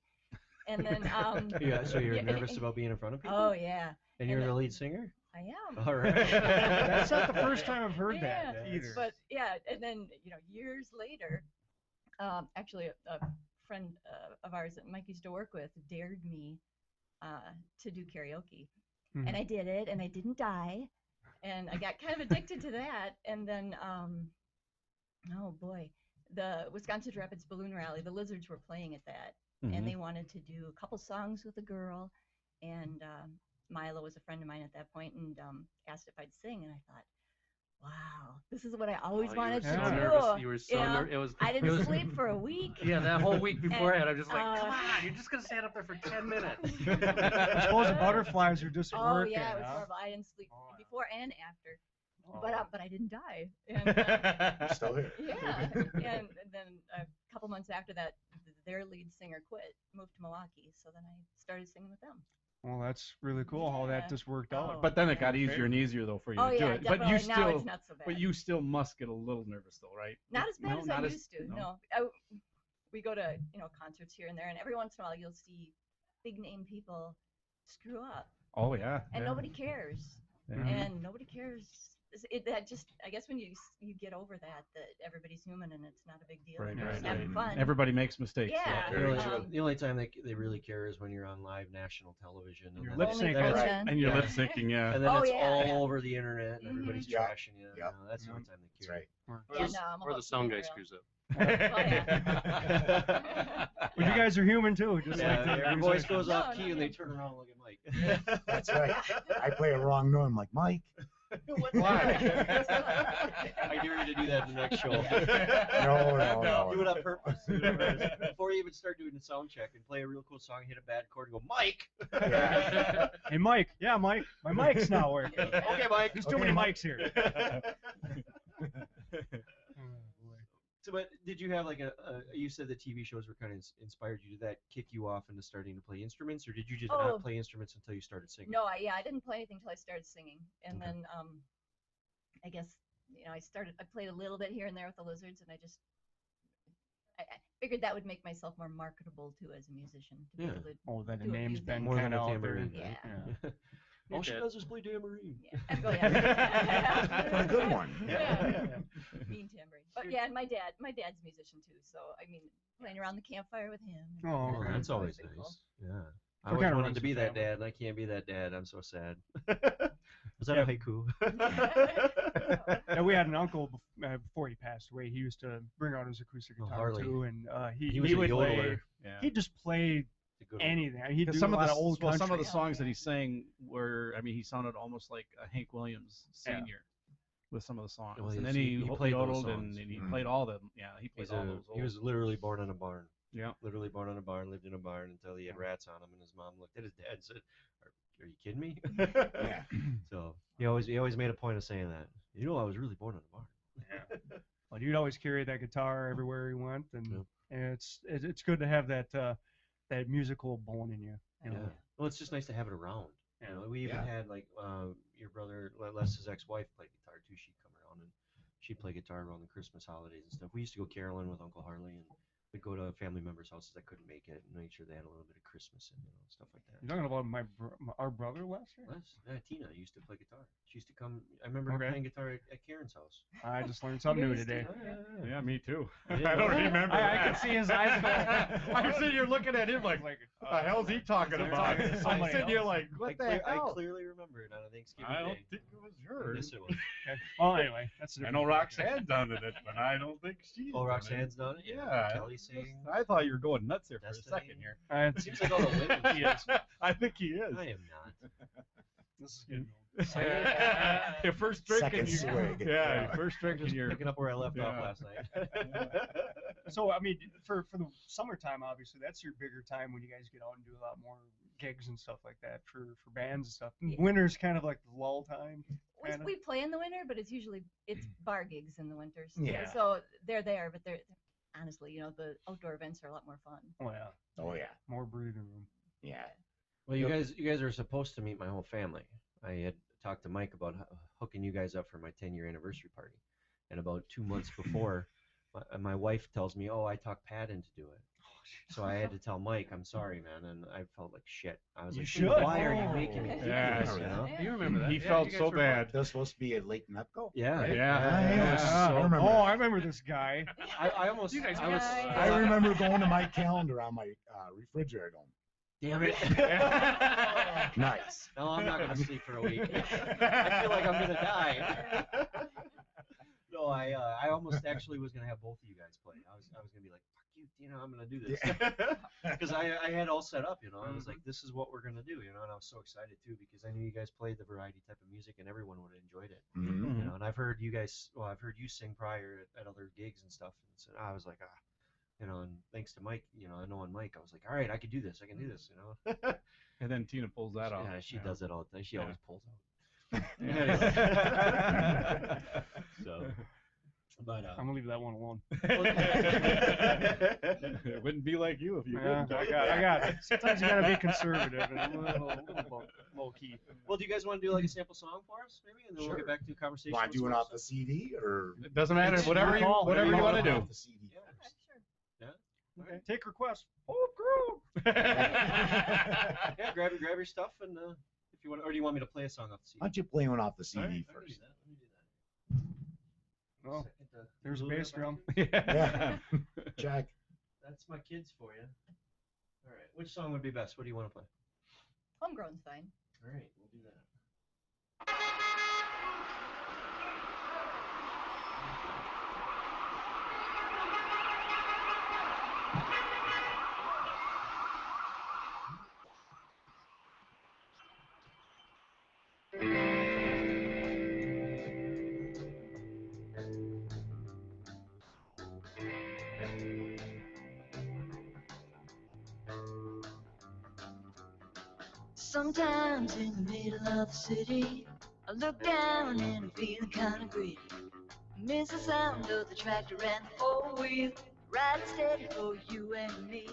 And then, Yeah, so you're nervous about being in front of people? Oh yeah. And you're and the lead singer? I am. All right. That's not the first time I've heard Yeah, that either. But yeah, and then years later, actually a friend of ours that Mike used to work with dared me to do karaoke, and I did it, and I didn't die, and I got kind of addicted to that, and then oh boy, the Wisconsin Rapids Balloon Rally, the Lizards were playing at that, and they wanted to do a couple songs with a girl, and Milo was a friend of mine at that point, and asked if I'd sing, and I thought, wow, this is what I always wanted to do. Nervous. You were so Yeah. nervous. I didn't sleep for a week. Yeah, that whole week beforehand, I'm just like, And, come on, you're just gonna stand up there for 10 minutes. I suppose the butterflies are just Oh working. yeah, it was huh? horrible. I didn't sleep Oh, yeah. before and after, Oh. but I didn't die. And, You're still here. yeah, and then a couple months after that, their lead singer quit, moved to Milwaukee. So then I started singing with them. Well, that's really cool how that Yeah. just worked Oh. out. But then it got Okay. easier and easier though for you Oh to do yeah, it. But definitely. you Now still, it's not so bad. but you still must get a little nervous though, right? Not as bad No, as not I as- used to. no. No. We go to concerts here and there, and every once in a while you'll see big name people screw up, Oh yeah. and yeah. nobody cares. Yeah. And nobody cares. That just, I guess when you get over that everybody's human and it's not a big deal. Right, and right, you're just right. having fun. Everybody makes mistakes. Yeah. The only, Um, the only time they really care is when you're on live national television. And You're then lip it's- syncing. then it's- Right. And you're Yeah. lip syncing, yeah. And then Oh, it's yeah, all yeah. over the internet, and everybody's Mhm. Yep. trashing you. Yep. That's the only time they That's care. right. Yeah, no, I'm Or about the sound guy keeping it real. screws up. But you guys are human too, just Yeah, like the their voice musicians. goes off No, key no, and no. they turn around and look at Mike. That's right. I play a wrong note. I'm like, Mike. Why? I dare you to do that in the next show. No. Do it on purpose. Do it on purpose. Before you even start doing the sound check and play a real cool song, hit a bad chord and go, Mike! Yeah. Hey, Mike. Yeah, Mike. My mic's not working. Okay, Mike. There's too Okay, many Mike. mics here. So, but did you have like you said the TV shows were kind of inspired you. Did that kick you off into starting to play instruments, or did you just Oh. not play instruments until you started singing? No, I didn't play anything until I started singing, and Okay. then I guess I played a little bit here and there with the Lizards, and I figured that would make myself more marketable too as a musician. To be Yeah. able to, Oh, then the Do a few name's been things. More than kind a of out there. tambourine, Yeah. right? All she does is play tambourine. yeah, I'd go, yeah. A good one. Yeah. Mean tambourine. But yeah, and my dad's a musician too, so I mean, playing around the campfire with him. and Oh, Oh, okay. that's always pretty cool. nice. Yeah. I So always kinda wanted runs to the be that family. dad, and I can't be that dad. I'm so sad. Was that Yeah. a haiku? Yeah, we had an uncle before he passed away. He used to bring out his acoustic Oh, guitar Harley. too, and He was a would play. yodeler. Yeah. He'd just play The good one. anything. I mean, he'd do Because some a of lot the of old country. some of the country. songs that he sang were, I mean, he sounded almost like Hank Williams Senior with some of the songs. Well, and he's- then he he played those yodeled and songs. he Mhm. played all the he played He's all a, those. he was literally born in a barn. yeah. Literally born in a barn, lived in a barn until he had rats on him, and his mom looked at his dad and said, "Are you kidding me?" Yeah. So he always made a point of saying that. You know, I was really born in a barn. Well, you'd always carry that guitar everywhere he went, and Yep. and it's good to have that musical bone in you. You know? Yeah. Well, it's just nice to have it around. You know, we even Yeah. had like your brother Les's ex-wife played guitar too. She'd come around and she'd play guitar around the Christmas holidays and stuff. We used to go caroling with Uncle Harley, and we'd go to family members' houses that couldn't make it and make sure they had a little bit of Christmas and stuff like that. You're talking about our brother Lester? Tina used to play guitar. She used to come. I remember her Okay. playing guitar at Karen's house. I just learned something new Used to. today. Yeah, me too. I I didn't don't know that. remember. I that. can see his eyes go. I'm sitting here looking at him like, what the hell's he talking Is he about? talking to I'm somebody sitting here else? like, what the I hell? clearly remember it on a Thanksgiving I don't day. think it was yours. Yes, it was. Okay. Well, anyway, that's a I different know podcast. Roxanne's done it, but I don't think she's. Oh, done Roxanne's it. done it? Yeah. Kelly sings. I thought you were going nuts there for Destiny. a second here. It seems like all the women. He is. I think he is. I am not. This is getting Your first drink Second and you, swig. yeah, your first drink and Just you're picking up where I left off Yeah. last night. So I mean, for the summertime, obviously, that's your bigger time when you guys get out and do a lot more gigs and stuff like that for bands and stuff. Yeah. Winter's kind of like the lull time. kinda. We play in the winter, but it's bar gigs in the winters. Yeah. So they're there, but they're honestly, the outdoor events are a lot more fun. Oh yeah, Oh yeah. more breathing room. Yeah. Well, you guys are supposed to meet my whole family. I had talked to Mike about hooking you guys up for my 10-year anniversary party, and about 2 months before, my wife tells me, "Oh, I talked Pat into do it." So I had to tell Mike, "I'm sorry, man," and I felt like shit. I was You like, should. "Why are you making me do Yeah, this?" You know? Yeah. You remember that? He Yeah, felt you guys so were bad. They're supposed to be at Lake Nepco. Yeah, Right? Yeah. I So- remember. Oh, I remember this guy. I almost. You guys I was. Yeah, I remember going to my calendar on my refrigerator going, Damn it. nice. No, I'm not gonna sleep for a week. I feel like I'm gonna die. No, I almost actually was gonna have both of you guys play. I was gonna be like, fuck you, I'm gonna do this. Because I had all set up, I was like, this is what we're gonna do, and I was so excited too because I knew you guys played the variety type of music and everyone would have enjoyed it. Mhm. And I've heard you guys, I've heard you sing prior at other gigs and stuff, and so I was like, and thanks to Mike, knowing Mike, I was like, all right, I can do this, And then Tina pulls that off. Yeah, she does it all the time. She Yeah. always pulls out. Yeah. So, But I'm gonna leave that one alone. It wouldn't be like you if you Yeah, didn't. I got. Sometimes you gotta be conservative and a little low key. Well, do you guys want to do like a sample song for us, maybe, and then we'll Sure. get back to conversation? Want with to do it some off the CD or? It doesn't matter. It's Whatever your you call. whatever you Whatever want you to do. Off the CD Okay, first. sure. Okay. Take requests. Yeah, grab your stuff, and if you want, or do you want me to play a song off the CD? Why don't you play one off the All CD right, let me do first? that. Let me do that. Oh, Second to there's a load it bass up drum. after. Yeah. Check. That's my kids for you. All right, which song would be best? What do you want to play? Homegrown's fine. All right, we'll do that. Sometimes in the middle of the city, I look down and I'm feeling kind of gritty. I miss the sound of the tractor and the four-wheel, riding steady for you and me.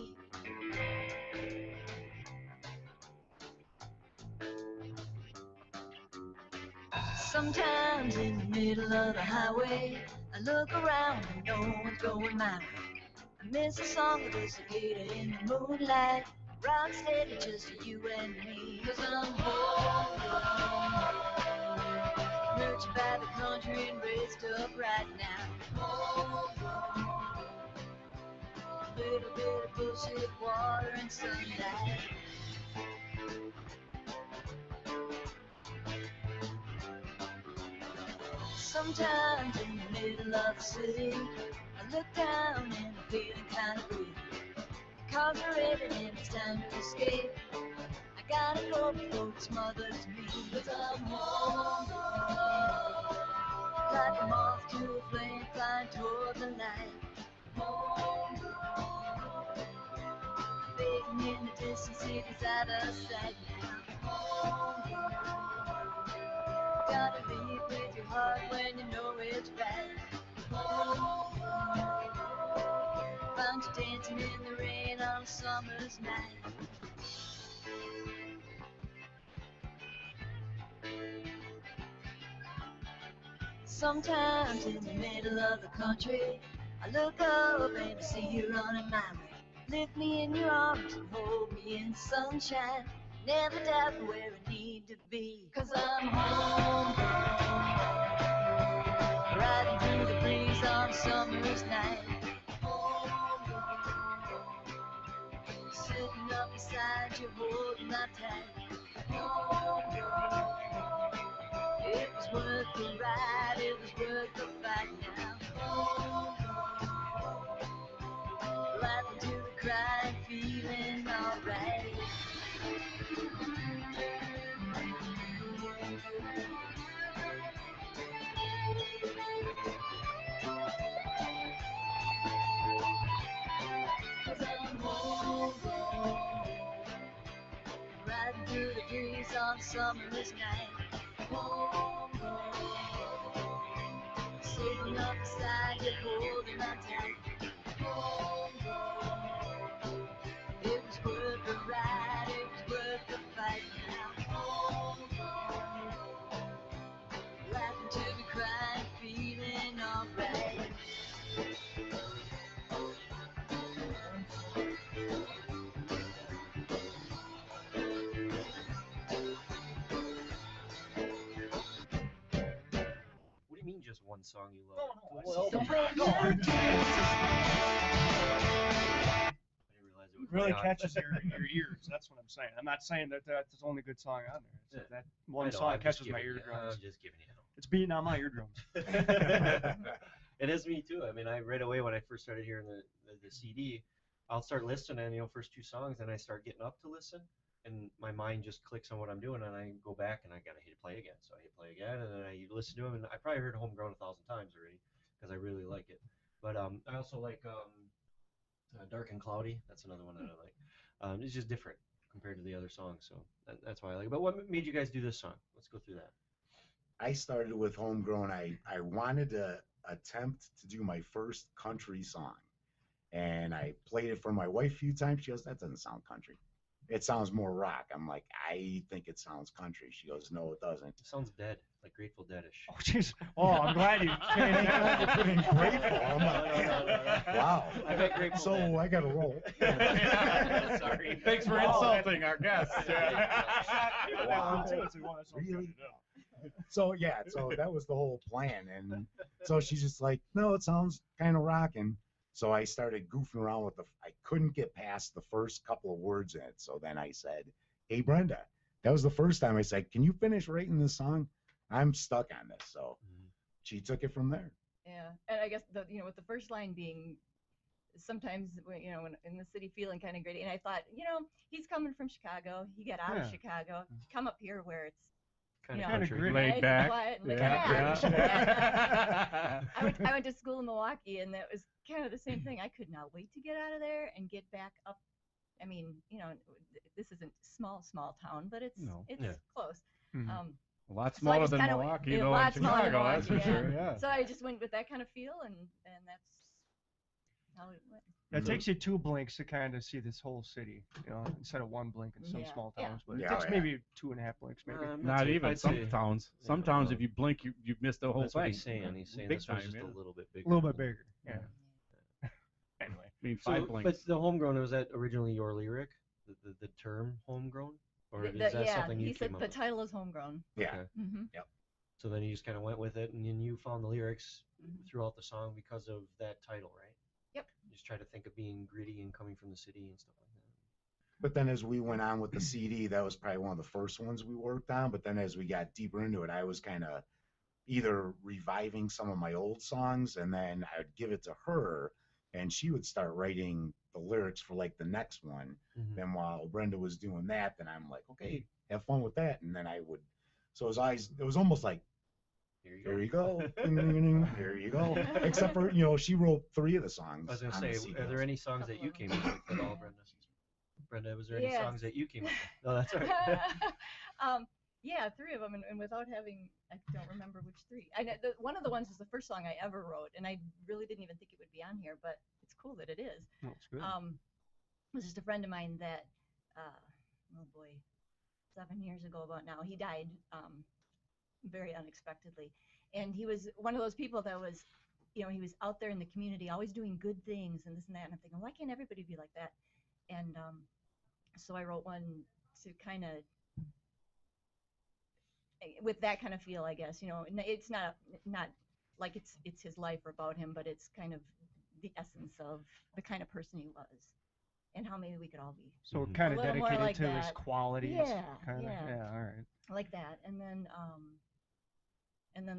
Sometimes in the middle of the highway, I look around and no one's going my way. I miss the song of the cicada in the moonlight, rock steady just for you and me. 'Cause I'm home, nurtured by the country and raised up right now. Home, a little bit of bullshit, water and sunlight. Sometimes in the middle of the city, I look down and I'm feeling kind of blue. Cars are revving and it's time to escape. I gotta go before it smothers me. 'Cause I'm home, like a moth to a flame flying toward the light. Home, fading in the distance, city's out of sight now. Home, gotta leave with your heart when you know it's right. Home, found you dancing in the rain on a summer's night. Sometimes in the middle of the country, I look up and I see you running my way. Lift me in your arms and hold me in the sunshine. Never doubt where I need to be. 'Cause I'm home, riding through the breeze on a summer's night. Home, sitting up beside you, holding my tight. Home, it was worth the ride, it was worth the fight now. Laughing to the cry, feeling alright. Cause I'm home, riding through the breeze on summer's night. Home, sitting up beside you, holding my tight. Home, it was worth the ride, it was worth the fight now. Home, laughing to the crying, feeling alright. What do you mean, just one song you love? No, I didn't realize it was really right on. catches your ears. That's what I'm saying. I'm not saying that that's the only good song on there. It's Yeah. that I one know, song I'm just catches my giving you- eardrums. I'm just giving you hell. It's beating on my eardrums. It is me too. I mean, I right away when I first started hearing the CD, I'll start listening, first two songs, and I start getting up to listen, and my mind just clicks on what I'm doing, and I go back and I gotta hit play again. So I hit play again, and then I listen to them, and I probably heard Homegrown 1,000 times already because I really like it. But I also like Dark and Cloudy. That's another one that I like. It's just different compared to the other songs, so that's why I like it. But what made you guys do this song? Let's go through that. I started with Homegrown. I wanted to attempt to do my first country song. And I played it for my wife a few times. She goes, that doesn't sound country. It sounds more rock. I'm like, I think it sounds country. She goes, no, it doesn't. It sounds dead, like Grateful Deadish. Oh, jeez. Oh, I'm glad you Put in Grateful. I'm like, wow. I bet Grateful So Dead. I got to roll. Sorry. Thanks for Wow. insulting our guests. Wow. Really? So yeah, so that was the whole plan. And so she's just like, no, it sounds kind of rocking. So I started goofing around with I couldn't get past the first couple of words in it. So then I said, hey, Brenda, that was the first time I said, can you finish writing this song? I'm stuck on this. So she took it from there. Yeah, and I guess with the first line being sometimes when in the city feeling kind of gritty, and I thought, he's coming from Chicago. He got out of Chicago, come up here where it's Kind of country. Laid back. quiet and Yeah. And, I went to school in Milwaukee, and that was kind of the same thing. I could not wait to get out of there and get back up. I mean, this isn't small town, but it's close. Mhm. A lot So I smaller just than kinda Milwaukee, a though, lot in smaller than Chicago, that's for Milwaukee, sure. Yeah. So I just went with that kind of feel, and that's how it went. It takes you 2 blinks to kind of see this whole city, instead of 1 blink in some Yeah, small yeah. towns. But Yeah, it takes yeah. maybe 2.5 blinks, maybe. Not even I'd some say- towns. Some yeah, towns, well, if you blink, you've missed the whole That's thing. what he's saying. He's saying Big this one's time, just yeah. a little bit A bigger. little bit bigger. Yeah. Anyway. I mean, So, 5 blinks. but the homegrown, was that originally your lyric? The term homegrown? Or is that something you he said came up the with? title is homegrown. Yeah. Okay. Mm-hmm. So then you just kind of went with it, and then you found the lyrics Mhm. throughout the song because of that title, right? Yep. You just try to think of being gritty and coming from the city and stuff like that. But then as we went on with the CD, that was probably one of the first ones we worked on. But then as we got deeper into it, I was kind of either reviving some of my old songs, and then I would give it to her, and she would start writing the lyrics for like the next one. Mhm. Then while Brenda was doing that, then I'm like, okay, have fun with that. And then I would, so it was almost like, here you go, here you go. Except for, she wrote 3 of the songs. I was gonna on the say, CD. are there any songs that you came up with at all, Brenda? Brenda, was there any Yes. songs that you came up with? No, that's all right. Yeah, 3 of them, and without having, I don't remember which 3. One of the ones is the first song I ever wrote, and I really didn't even think it would be on here, but it's cool that it is. That's good. It was just a friend of mine that, oh boy, 7 years ago about now, he died very unexpectedly, and he was one of those people that was, he was out there in the community, always doing good things and this and that, and I'm thinking, why can't everybody be like that? And so I wrote one to kind of with that kind of feel, I guess. It's not like it's his life or about him, but it's kind of the essence of the kind of person he was and how maybe we could all be. So kind A of little more dedicated like to his that. qualities. Yeah, Kinda. yeah. Yeah. All right. Like that, and then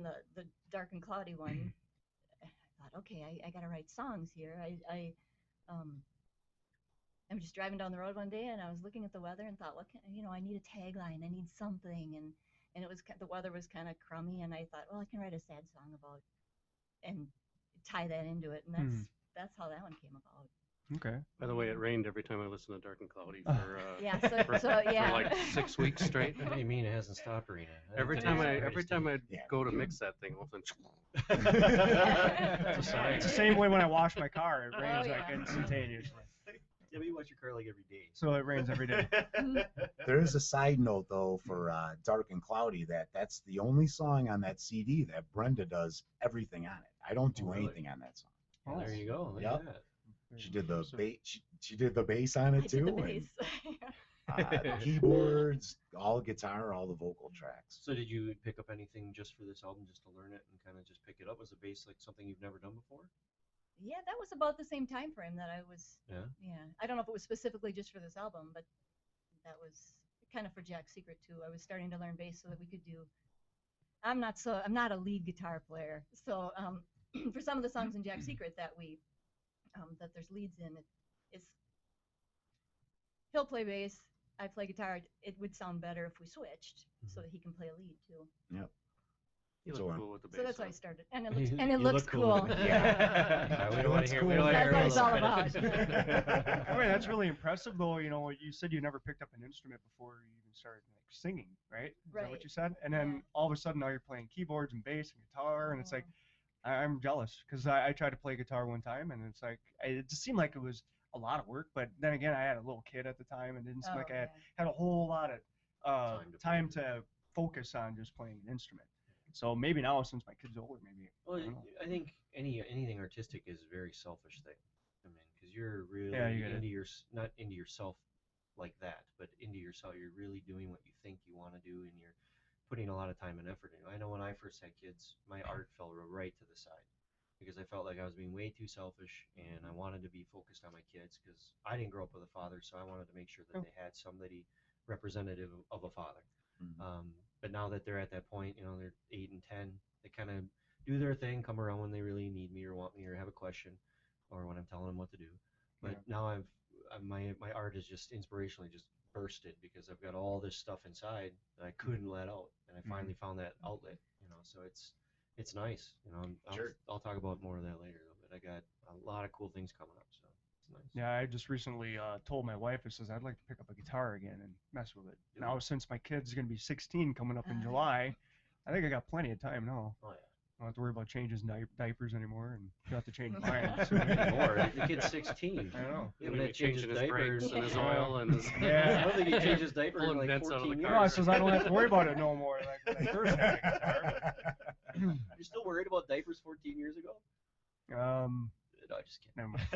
the dark and cloudy one. I thought, okay, I gotta write songs here. I'm just driving down the road one day, and I was looking at the weather and thought, I need a tagline, I need something, and it was the weather was kind of crummy, and I thought, well, I can write a sad song about and tie that into it, and that's how that one came about. Okay. By the way, it rained every time I listened to Dark and Cloudy for Yeah, for yeah. like 6 weeks straight. What do you mean it hasn't stopped raining? Every time I go to mix that thing, all of a sudden, It's a sign. It's the same way when I wash my car. It rains like yeah. instantaneously. Yeah, but you wash your car like every day. So it rains every day. There is a side note though for Dark and Cloudy that's the only song on that CD that Brenda does everything on it. I don't do really? anything on that song. Well, there you go. Look Yep. at that. She did the bass. She did the bass on it I too. did the bass. And, keyboards, all guitar, all the vocal tracks. So did you pick up anything just for this album, just to learn it and kind of just pick it up? Was the bass like something you've never done before? Yeah, that was about the same time frame that I was. Yeah. Yeah, I don't know if it was specifically just for this album, but that was kind of for Jack's Secret too. I was starting to learn bass so that we could do. I'm not a lead guitar player, so for some of the songs in Jack's Secret that that there's leads in, it's he'll play bass, I play guitar. It would sound better if we switched so that he can play a lead too. Yep. you So, look cool with the bass. So that's how I on. started, and You it looks look cool. with it. Yeah. We don't want to hear. cool. We don't wanna That's hear what a it's little all bit. about. Wait, that's really impressive, though. You said you never picked up an instrument before you even started singing, right? Is that what Right. you said? And then Yeah. all of a sudden now you're playing keyboards and bass and guitar, and it's like, I'm jealous because I tried to play guitar one time and it's like it just seemed like it was a lot of work. But then again, I had a little kid at the time and it didn't seem like I had a whole lot of time to focus on just playing an instrument. So maybe now since my kid's older, maybe. Well, I don't know. I think anything artistic is a very selfish thing. I mean, because you're really you into not into yourself like that, but into yourself. You're really doing what you think you want to do, and you're putting a lot of time and effort in. I know when I first had kids, my art fell right to the side because I felt like I was being way too selfish, and I wanted to be focused on my kids because I didn't grow up with a father, so I wanted to make sure that they had somebody representative of a father. But now that they're at that point, they're 8 and 10, they kind of do their thing, come around when they really need me or want me or have a question, or when I'm telling them what to do. But now my art is just inspirationally just bursted because I've got all this stuff inside that I couldn't let out, and I finally found that outlet. So it's nice. I'll talk about more of that later though. But I got a lot of cool things coming up, so it's nice. Yeah, I just recently told my wife, I says I'd like to pick up a guitar again and mess with it. Now since my kid's gonna be 16 coming up in July, I think I got plenty of time now. Oh yeah. I don't have to worry about changing diapers anymore, and you have to change mine. Anymore. The kid's 16. I know. Yeah, but changing his brakes and his oil and his. I don't think he changed his diaper in like 14 years. No, I says I don't have to worry about it no more. Like when I first had a guitar. You're still worried about diapers 14 years ago? No, just kidding. Never mind.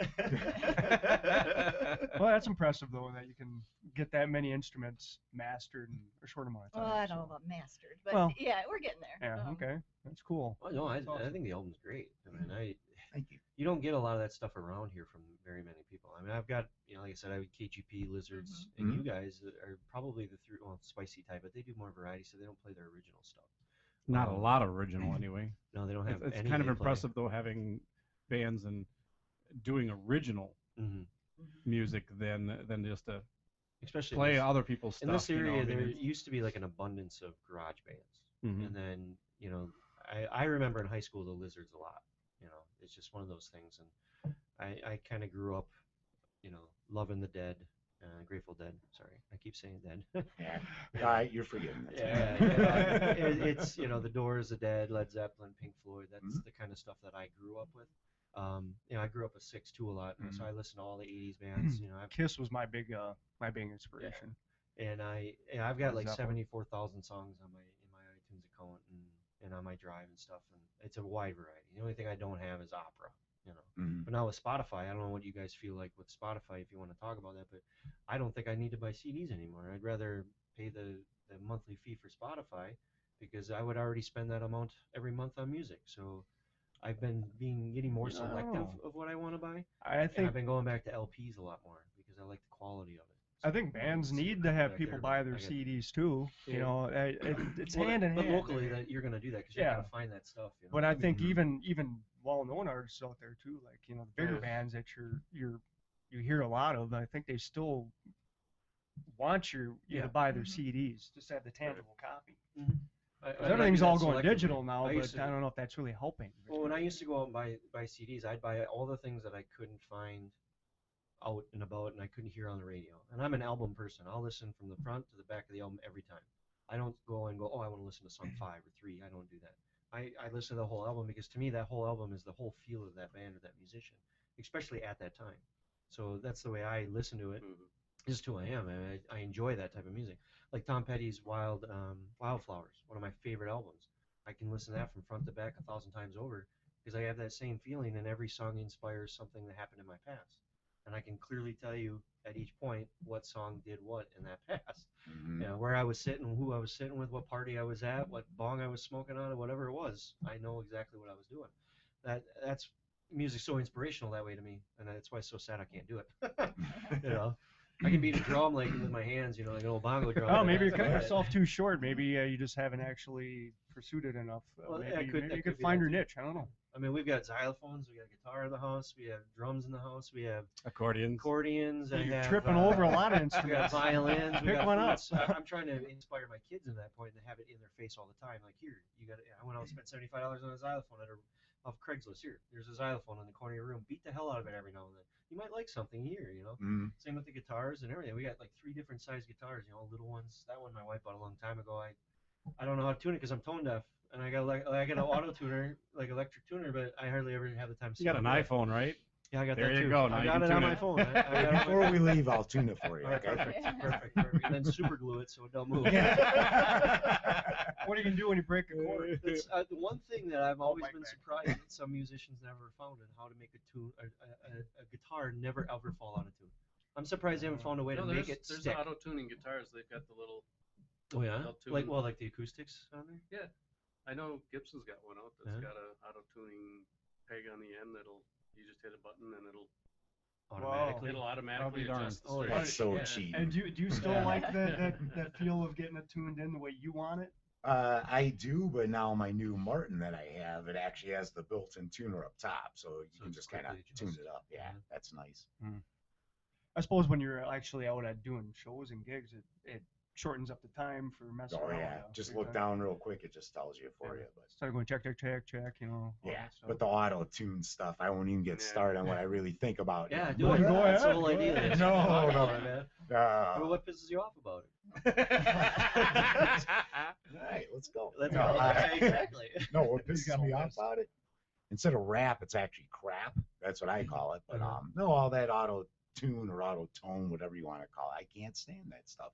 Well, that's impressive though that you can get that many instruments mastered in a short amount of time. Well, I don't know about mastered, but yeah, we're getting there. Yeah, okay, that's cool. Well, no, I think the album's great. I mean, Thank you. You don't get a lot of that stuff around here from very many people. I mean, I've got, like I said, I have KGP, Lizards, and you guys are probably the spicy type, but they do more variety, so they don't play their original stuff. Not a lot of original anyway. No, they don't have. It's any kind of they impressive though, having bands and doing original music than just to especially play other people's stuff. In this area, there used to be like an abundance of garage bands, and then I remember in high school the Lizards a lot. It's just one of those things, and I kind of grew up, loving the Dead, Grateful Dead. Sorry, I keep saying Dead. Yeah, you're forgiven. It's the Doors, the Dead, Led Zeppelin, Pink Floyd. That's the kind of stuff that I grew up with. I grew up with 6-2 a lot, so I listened to all the '80s bands. Kiss was my big inspiration. Yeah. And I've got like 74,000 songs in my iTunes account and on my Drive and stuff, and it's a wide variety. The only thing I don't have is opera. But now with Spotify, I don't know what you guys feel like with Spotify if you want to talk about that, but I don't think I need to buy CDs anymore. I'd rather pay the monthly fee for Spotify because I would already spend that amount every month on music. So I've been getting more selective of what I want to buy. And I've been going back to LPs a lot more because I like the quality of it. So I think bands need to have people buy their CDs too. It's hand in hand. But locally, that you're gonna do that because you're gonna find that stuff. But I think even well-known artists out there too, like the bigger bands that you hear a lot of, I think they still want you to buy their CDs, just have the tangible copy. Everything's all going digital now, but I don't know if that's really helping. Well, when I used to go out and buy CDs, I'd buy all the things that I couldn't find out and about and I couldn't hear on the radio. And I'm an album person. I'll listen from the front to the back of the album every time. I don't go and go, I want to listen to song 5 or 3. I don't do that. I listen to the whole album because to me that whole album is the whole feel of that band or that musician, especially at that time. So that's the way I listen to it. Just who I am. I enjoy that type of music. Like Tom Petty's Wildflowers, one of my favorite albums. I can listen to that from front to back 1,000 times over because I have that same feeling, and every song inspires something that happened in my past. And I can clearly tell you at each point what song did what in that past. Where I was sitting, who I was sitting with, what party I was at, what bong I was smoking on, or whatever it was. I know exactly what I was doing. That's music's so inspirational that way to me, and that's why it's so sad I can't do it. I can beat a drum like with my hands, like an old bongo drum. Oh, maybe you're cutting yourself too short. Maybe you just haven't actually pursued it enough. Maybe you could find your niche. I don't know. I mean, we've got xylophones, we got a guitar in the house, we have drums in the house, we have accordions. You're tripping over a lot of instruments. We got violins. Pick one up. I'm trying to inspire my kids in that point and have it in their face all the time. Like, here, you got. I went out and spent $75 on a xylophone off Craigslist. Here, there's a xylophone in the corner of your room. Beat the hell out of it every now and then. You might like something here, Same with the guitars and everything. We got like 3 different size guitars, little ones. That one my wife bought a long time ago. I don't know how to tune it because I'm tone deaf. and I got an auto tuner, like electric tuner, but I hardly ever have the time. You got an iPhone, right? Yeah, I got There that you too. go. Now I you got can it on tune my it. phone. I got it on my Before phone. we leave, I'll tune it for you. All right, Okay. perfect. And then super glue it so it don't move. What are you gonna do when you break a chord? It's, the one thing that I've always like been that. surprised that some musicians never found is how to make a guitar never ever fall out of tune. I'm surprised they haven't found a way to make it there's stick. auto tuning guitars. They've got the little. Oh yeah, they'll tune- like the acoustics on there. Yeah, I know Gibson's got one out that's Yeah. got a auto tuning peg on the end that'll you just hit a button and it'll Automatically. automatically darned. adjust the Oh, string. That's so Yeah. cheap. And do you still like that feel of getting it tuned in the way you want it? I do, but now my new Martin that I have, it actually has the built-in tuner up top, so you So can it's just kind of quickly tune adjust. it up. Yeah, Yeah. that's nice. I suppose when you're actually out at doing shows and gigs, it shortens up the time for messing Oh around. yeah, just look down real quick, it just tells you for you. But Start going check, you know. all yeah, that stuff. but the auto tune stuff, I won't even get Yeah. started on what I really think about. Yeah, it. do it. Go That's the ahead, whole go idea. ahead. Is No, talk no. about it, man. Well, what pisses you off about it? All right, let's go. That's No, all. I- Exactly. No, what He's pisses got me all off this. about it, instead of rap, it's actually crap. That's what I call it. But Uh-huh. no, all that auto tune or auto tone, whatever you want to call it, I can't stand that stuff.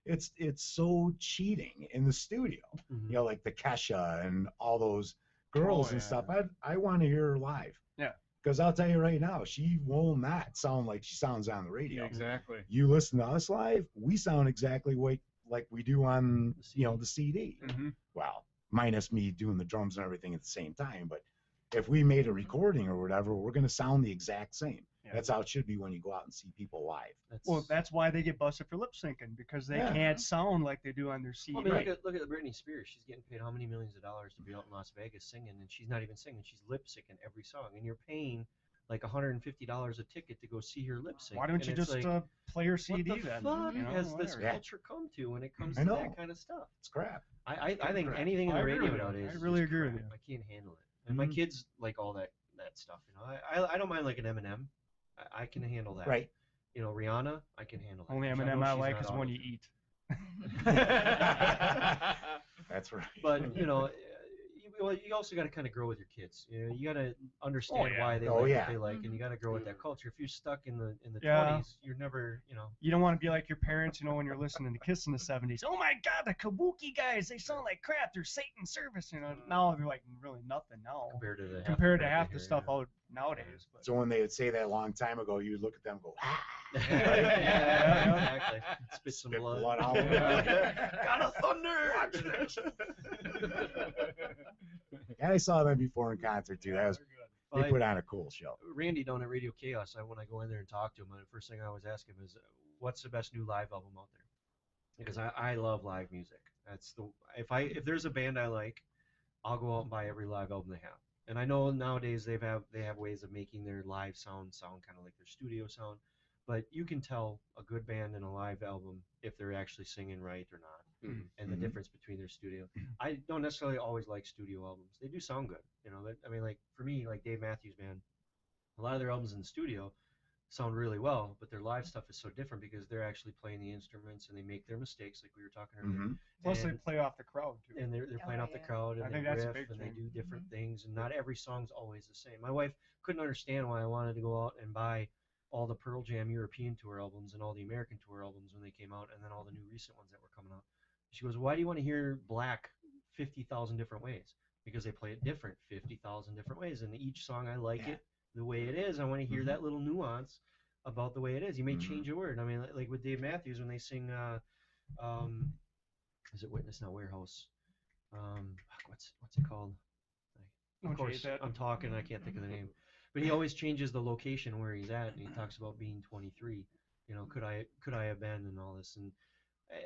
It's so cheating in the studio. Mhm. You know, like the Kesha and all those girls and yeah. stuff. I want to hear her live. Yeah. Because I'll tell you right now, she will not sound like she sounds on the radio. Yeah, exactly. You listen to us live, we sound exactly like we do on The the CD. Mm-hmm. Well, minus me doing the drums and everything at the same time. But if we made a recording or whatever, we're gonna sound the exact same. Yeah. That's how it should be when you go out and see people live. Well, that's why they get busted for lip syncing, because they Yeah. can't sound like they do on their CD. Well, I mean, Right. look at Britney Spears. She's getting paid how many millions of dollars to be out in Las Vegas singing, and she's not even singing. She's lip syncing every song, and you're paying like $150 a ticket to go see her lip sync. Why don't And you it's just like, play your what CD the then? fuck you know, has this whatever. Yeah. culture come to when it comes I to know. that kind of stuff? It's crap. I think crap. anything in I the agree radio with you. nowadays. I is really just agree with crap. you. I can't handle it, and my Mhm. kids like all that stuff. You know, I don't mind like an Eminem. I can handle that. Right. You know, Rihanna, I can handle that. Only 'cause Eminem know I she's like not is the one you auto-tuned. eat. That's right. But you know, you also got to kind of grow with your kids. You know, you got to understand yeah. why they Oh, like yeah. what they like, and you got to grow with that culture. If you're stuck in the Yeah. 20s, you're never, you know. You don't want to be like your parents, you know, when you're listening to Kiss in the 70s. Oh my God, the Kabuki guys, they sound like crap. They're Satan service, you know. Now they're like really nothing now Compared to half the stuff out. out nowadays. But So when they would say that a long time ago, you'd look at them and go, ah. Yeah, exactly. Spit some Spit blood. blood out. Got a thunder. And I saw them before in concert too. That was Well, they put on a cool show. Randy down at Radio Chaos, when I go in there and talk to him, the first thing I always ask him is, "What's the best new live album out there?" Because I love live music. That's the if there's a band I like, I'll go out and buy every live album they have. And I know nowadays they have ways of making their live sound kind of like their studio sound, but you can tell a good band in a live album if they're actually singing right or not, and the Mhm. difference between their studio. I don't necessarily always like studio albums. They do sound good, you know. I mean, like for me, like Dave Matthews Band, a lot of their albums in the studio sound really well, but their live stuff is so different because they're actually playing the instruments and they make their mistakes, like we were talking earlier. Mhm. plus they And- play off the crowd too. and they're playing off the crowd, and I they think that's a riff, big and they thing. do different things, and not every song's always the same. My wife couldn't understand why I wanted to go out and buy all the Pearl Jam European tour albums and all the American tour albums when they came out, and then all the new recent ones that were coming out. She goes, "Why do you want to hear Black 50,000 different ways?" Because they play it different 50,000 different ways, and each song I like it the way it is. I want to hear that little nuance about the way it is. You may change a word. I mean, like with Dave Matthews when they sing, is it Witness Not Warehouse? What's it called? Don't Of you hate course, that? I'm talking. I can't think of the name, but he always changes the location where he's at, and he talks about being 23. You know, could I have been, and all this,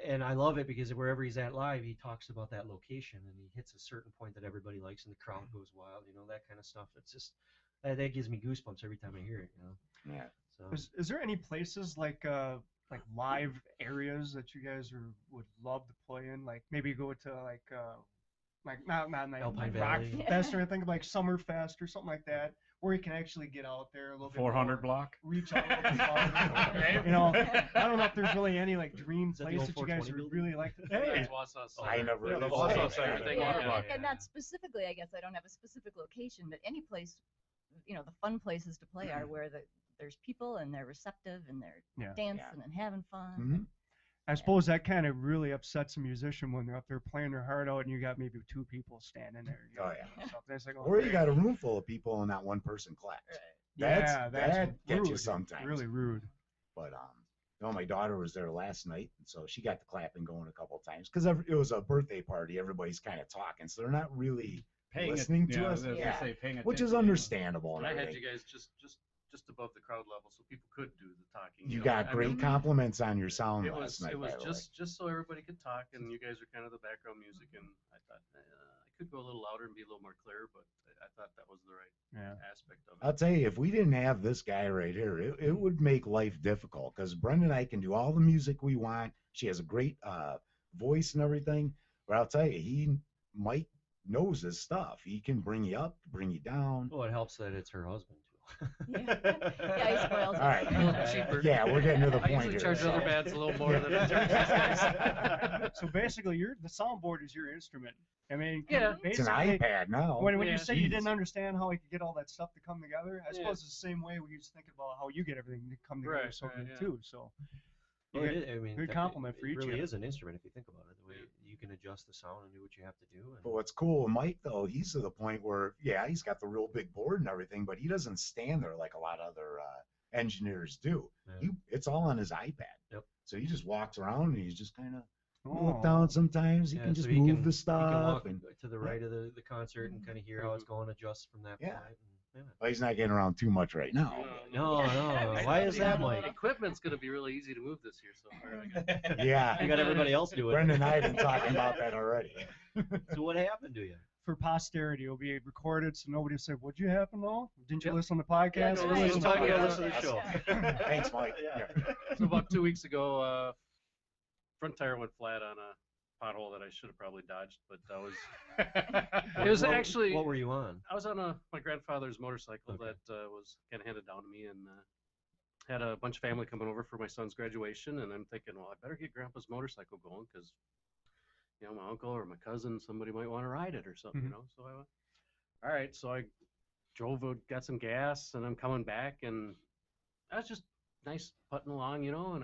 and I love it because wherever he's at live, he talks about that location, and he hits a certain point that everybody likes, and the crowd goes wild. You know, that kind of stuff. It's just that gives me goosebumps every time I hear it. You know. Yeah. So Is there any places like live areas that you guys would love to play in? Like maybe go to like not like Alpine Rock Valley. Fest or anything, like Summerfest or something like that, where you can actually get out there a little bit 400 more, block. reach out a little bit farther. You know, I don't know if there's really any like dream that the place old that you guys 420 would building? really like to That's play. Wausau Center. I never Yeah, the really Wausau said Center that. thing, Yeah, yeah. and not specifically, I guess I don't have a specific location, but any place, you know, the fun places to play are where there's people and they're receptive and they're Yeah. dancing and having fun. Mhm. I suppose that kind of really upsets a musician when they're up there playing their heart out and you got maybe 2 people standing there. You Oh, know, yeah. or something. It's like, oh, Or you got a room full of people and not one person claps. Right. yeah, that's that gets you rude. sometimes. Really rude. But you know, my daughter was there last night, and so she got the clapping going a couple of times because it was a birthday party. Everybody's kind of talking, so they're not really listening to us. Yeah, which is understandable. And And I had everything. you guys just above the crowd level, so people could do the talking. You know. got I great remember compliments on your sound It last was night. it was by the just so everybody could talk, and you guys are kind of the background music, and I thought I could go a little louder and be a little more clear, but I thought that was the right aspect of it. I'll tell you, if we didn't have this guy right here, it would make life difficult because Brenda and I can do all the music we want. She has a great voice and everything. But I'll tell you, Mike knows his stuff. He can bring you up, bring you down. Well, it helps that it's her husband too. Yeah, he spoils it. All right. Cheaper. Yeah, we're getting to the I point usually here. charge other bands a little more than I charge these guys. So basically, the soundboard is your instrument. I mean, Yeah. It's an basically, iPad now. when Yeah. you say you Jeez. didn't understand how he could get all that stuff to come together, I Yeah. suppose it's the same way we was thinking about how you get everything to come together Right, so right, good yeah. too. So you Well, get- I mean, good compliment for it each of really you. is an instrument if you think about it. The way you can adjust the sound and do what you have to do. And But what's cool with Mike though, he's to the point where he's got the real big board and everything, but he doesn't stand there like a lot of other engineers do. Yeah. It's all on his iPad. Yep. So he just walks around and he's just kind of Oh. look down sometimes. He Yeah, can so just he move can- the he stuff. can walk And, to the right of the concert and kind of hear how it's going, adjust from that Yeah. point. And, well, he's not getting around too much right now. No, no. Why is that, Mike? Equipment's going to be really easy to move this year so far. I guess. Yeah. You got everybody else doing Brenda and it. I have been talking about that already. So what happened to you? For posterity, it'll be recorded so nobody will say, "What'd you happen, though? Didn't you Yep. listen to the podcast?" go Or listen listen to the to the podcast. Listen to the show. Thanks, Mike. Yeah. So about 2 weeks ago, front tire went flat on a pothole that I should have probably dodged, but I was. It was actually. What were you on? I was on my grandfather's motorcycle Okay. that was kind of handed down to me, and had a bunch of family coming over for my son's graduation, and I'm thinking, well, I better get Grandpa's motorcycle going because, you know, my uncle or my cousin, somebody might want to ride it or something, you know. So I went, all right. So I drove, got some gas, and I'm coming back, and I was just nice putting along, you know, and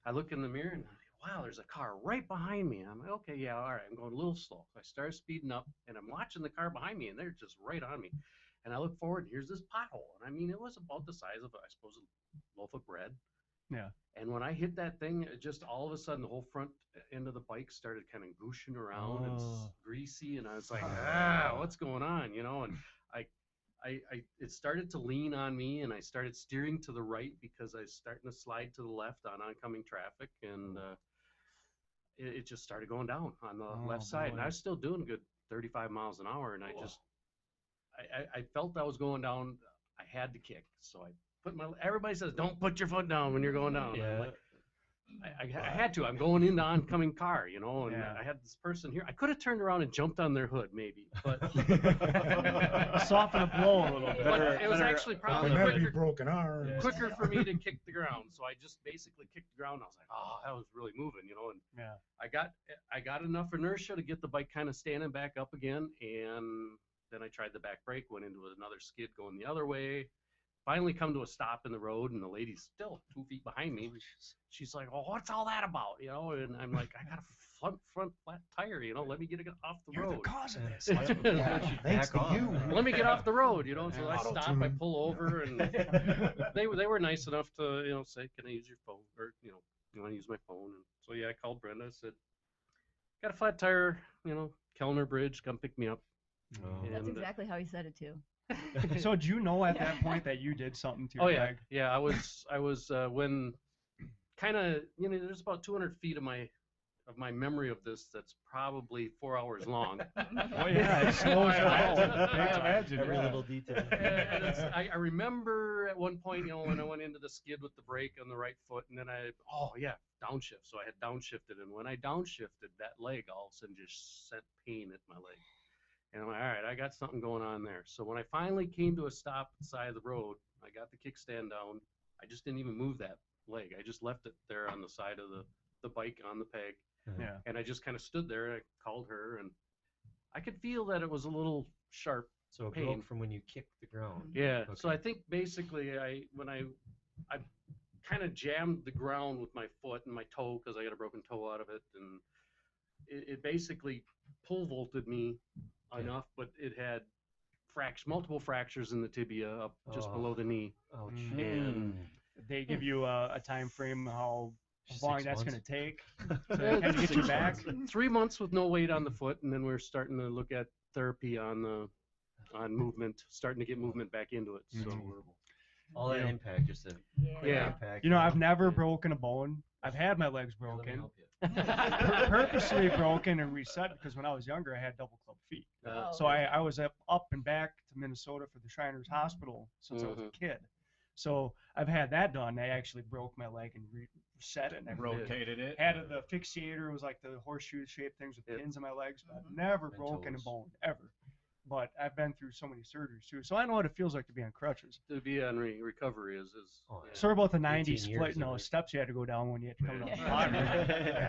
I look in the mirror and I'm like, wow, there's a car right behind me. And I'm like, okay, yeah, all right, I'm going a little slow. So I started speeding up, and I'm watching the car behind me, and they're just right on me. And I look forward, and here's this pothole. And I mean, it was about the size of, I suppose, a loaf of bread. Yeah. And when I hit that thing, it just all of a sudden, the whole front end of the bike started kind of gooshing around and greasy. And I was like, what's going on? You know, and it started to lean on me, and I started steering to the right because I was starting to slide to the left on oncoming traffic, and it just started going down on the left side, and I was still doing a good 35 miles an hour, and I felt I was going down. I had to kick, so I put everybody says don't put your foot down when you're going down. Yeah. I'm like, I had to. I'm going into oncoming car, you know, and I had this person here. I could have turned around and jumped on their hood, maybe, but soften the blow a little bit. But it was actually probably Wouldn't that be quicker, broken arms? quicker for me to kick the ground. So I just basically kicked the ground. I was like, oh, that was really moving, you know. And I got enough inertia to get the bike kind of standing back up again, and then I tried the back brake, went into another skid going the other way. Finally come to a stop in the road, and the lady's still 2 feet behind me. She's like, "Oh, what's all that about?" You know, and I'm like, "I got a front flat tire. You know, let me get off the road." You're the cause of this. Thanks to you. Let me get off the road. You know, so I Auto-tune. stop, I pull over, and they were nice enough to, you know, say, "Can I use your phone?" Or, you know, you want to use my phone? And so yeah, I called Brenda. I said, "Got a flat tire. You know, Kellner Bridge. Come pick me up." That's exactly how he said it too. So did you know at that point that you did something to your Oh yeah, bag? yeah. I was when kind of, you know, there's about 200 feet of my memory of this that's probably 4 hours long. Oh yeah, it slows down. I imagine. Every little detail. And I remember at one point, you know, when I went into the skid with the brake on the right foot, and then downshift. So I had downshifted, and when I downshifted, that leg all of a sudden just sent pain at my leg. And I'm like, all right, I got something going on there. So when I finally came to a stop at the side of the road, I got the kickstand down. I just didn't even move that leg. I just left it there on the side of the bike on the peg. Yeah. And I just kind of stood there and I called her, and I could feel that it was a little sharp. So it pain. broke from when you kicked the ground. Yeah. Okay. So I think basically when I kind of jammed the ground with my foot and my toe, because I got a broken toe out of it, and it basically pole vaulted me enough, but it had multiple fractures in the tibia up just below the knee. Ouch. And They give you a time frame how 6 long that's months? going to take to kind of get you back. 3 months with no weight on the foot, and then we're starting to look at therapy on movement, starting to get movement back into it. So All that Yeah. impact, just a quick Yeah. impact. You know, I've never Yeah. broken a bone. I've had my legs Here, let me broken, help you. purposely broken and reset because when I was younger, I had double club feet. Oh, So I was up and back to Minnesota for the Shriners Hospital since I was a kid. So I've had that done. I actually broke my leg and reset it. And everything. Rotated it. Had the fixator. It was like the horseshoe shaped things with pins in my legs. But I've never And broken a toes. bone ever. But I've been through so many surgeries too, so I know what it feels like to be on crutches. to be on recovery is Oh, yeah. Sorry about the 18 '90s years split. of No it. steps you had to go down when you had to come down the Yeah.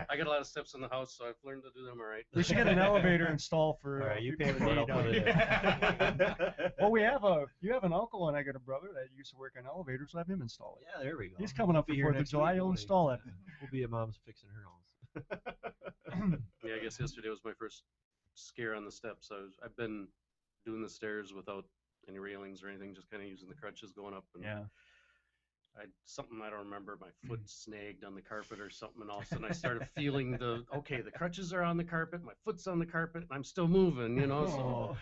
block. I got a lot of steps in the house, so I've learned to do them all right. We should get an elevator installed All for. right, you people pay with for it. I'll knee put it down. in. Well, you have an uncle and I got a brother that used to work on elevators, so have him install it. Yeah, there we go. He's coming up Be for here 4th of next July. week, He'll won't he? install it. We'll be at mom's fixing her house. Yeah, I guess yesterday was my first scare on the steps. I've been doing the stairs without any railings or anything, just kind of using the crutches going up. And Yeah. I don't remember, my foot snagged on the carpet or something, and all of a sudden I started feeling the crutches are on the carpet, my foot's on the carpet, and I'm still moving, So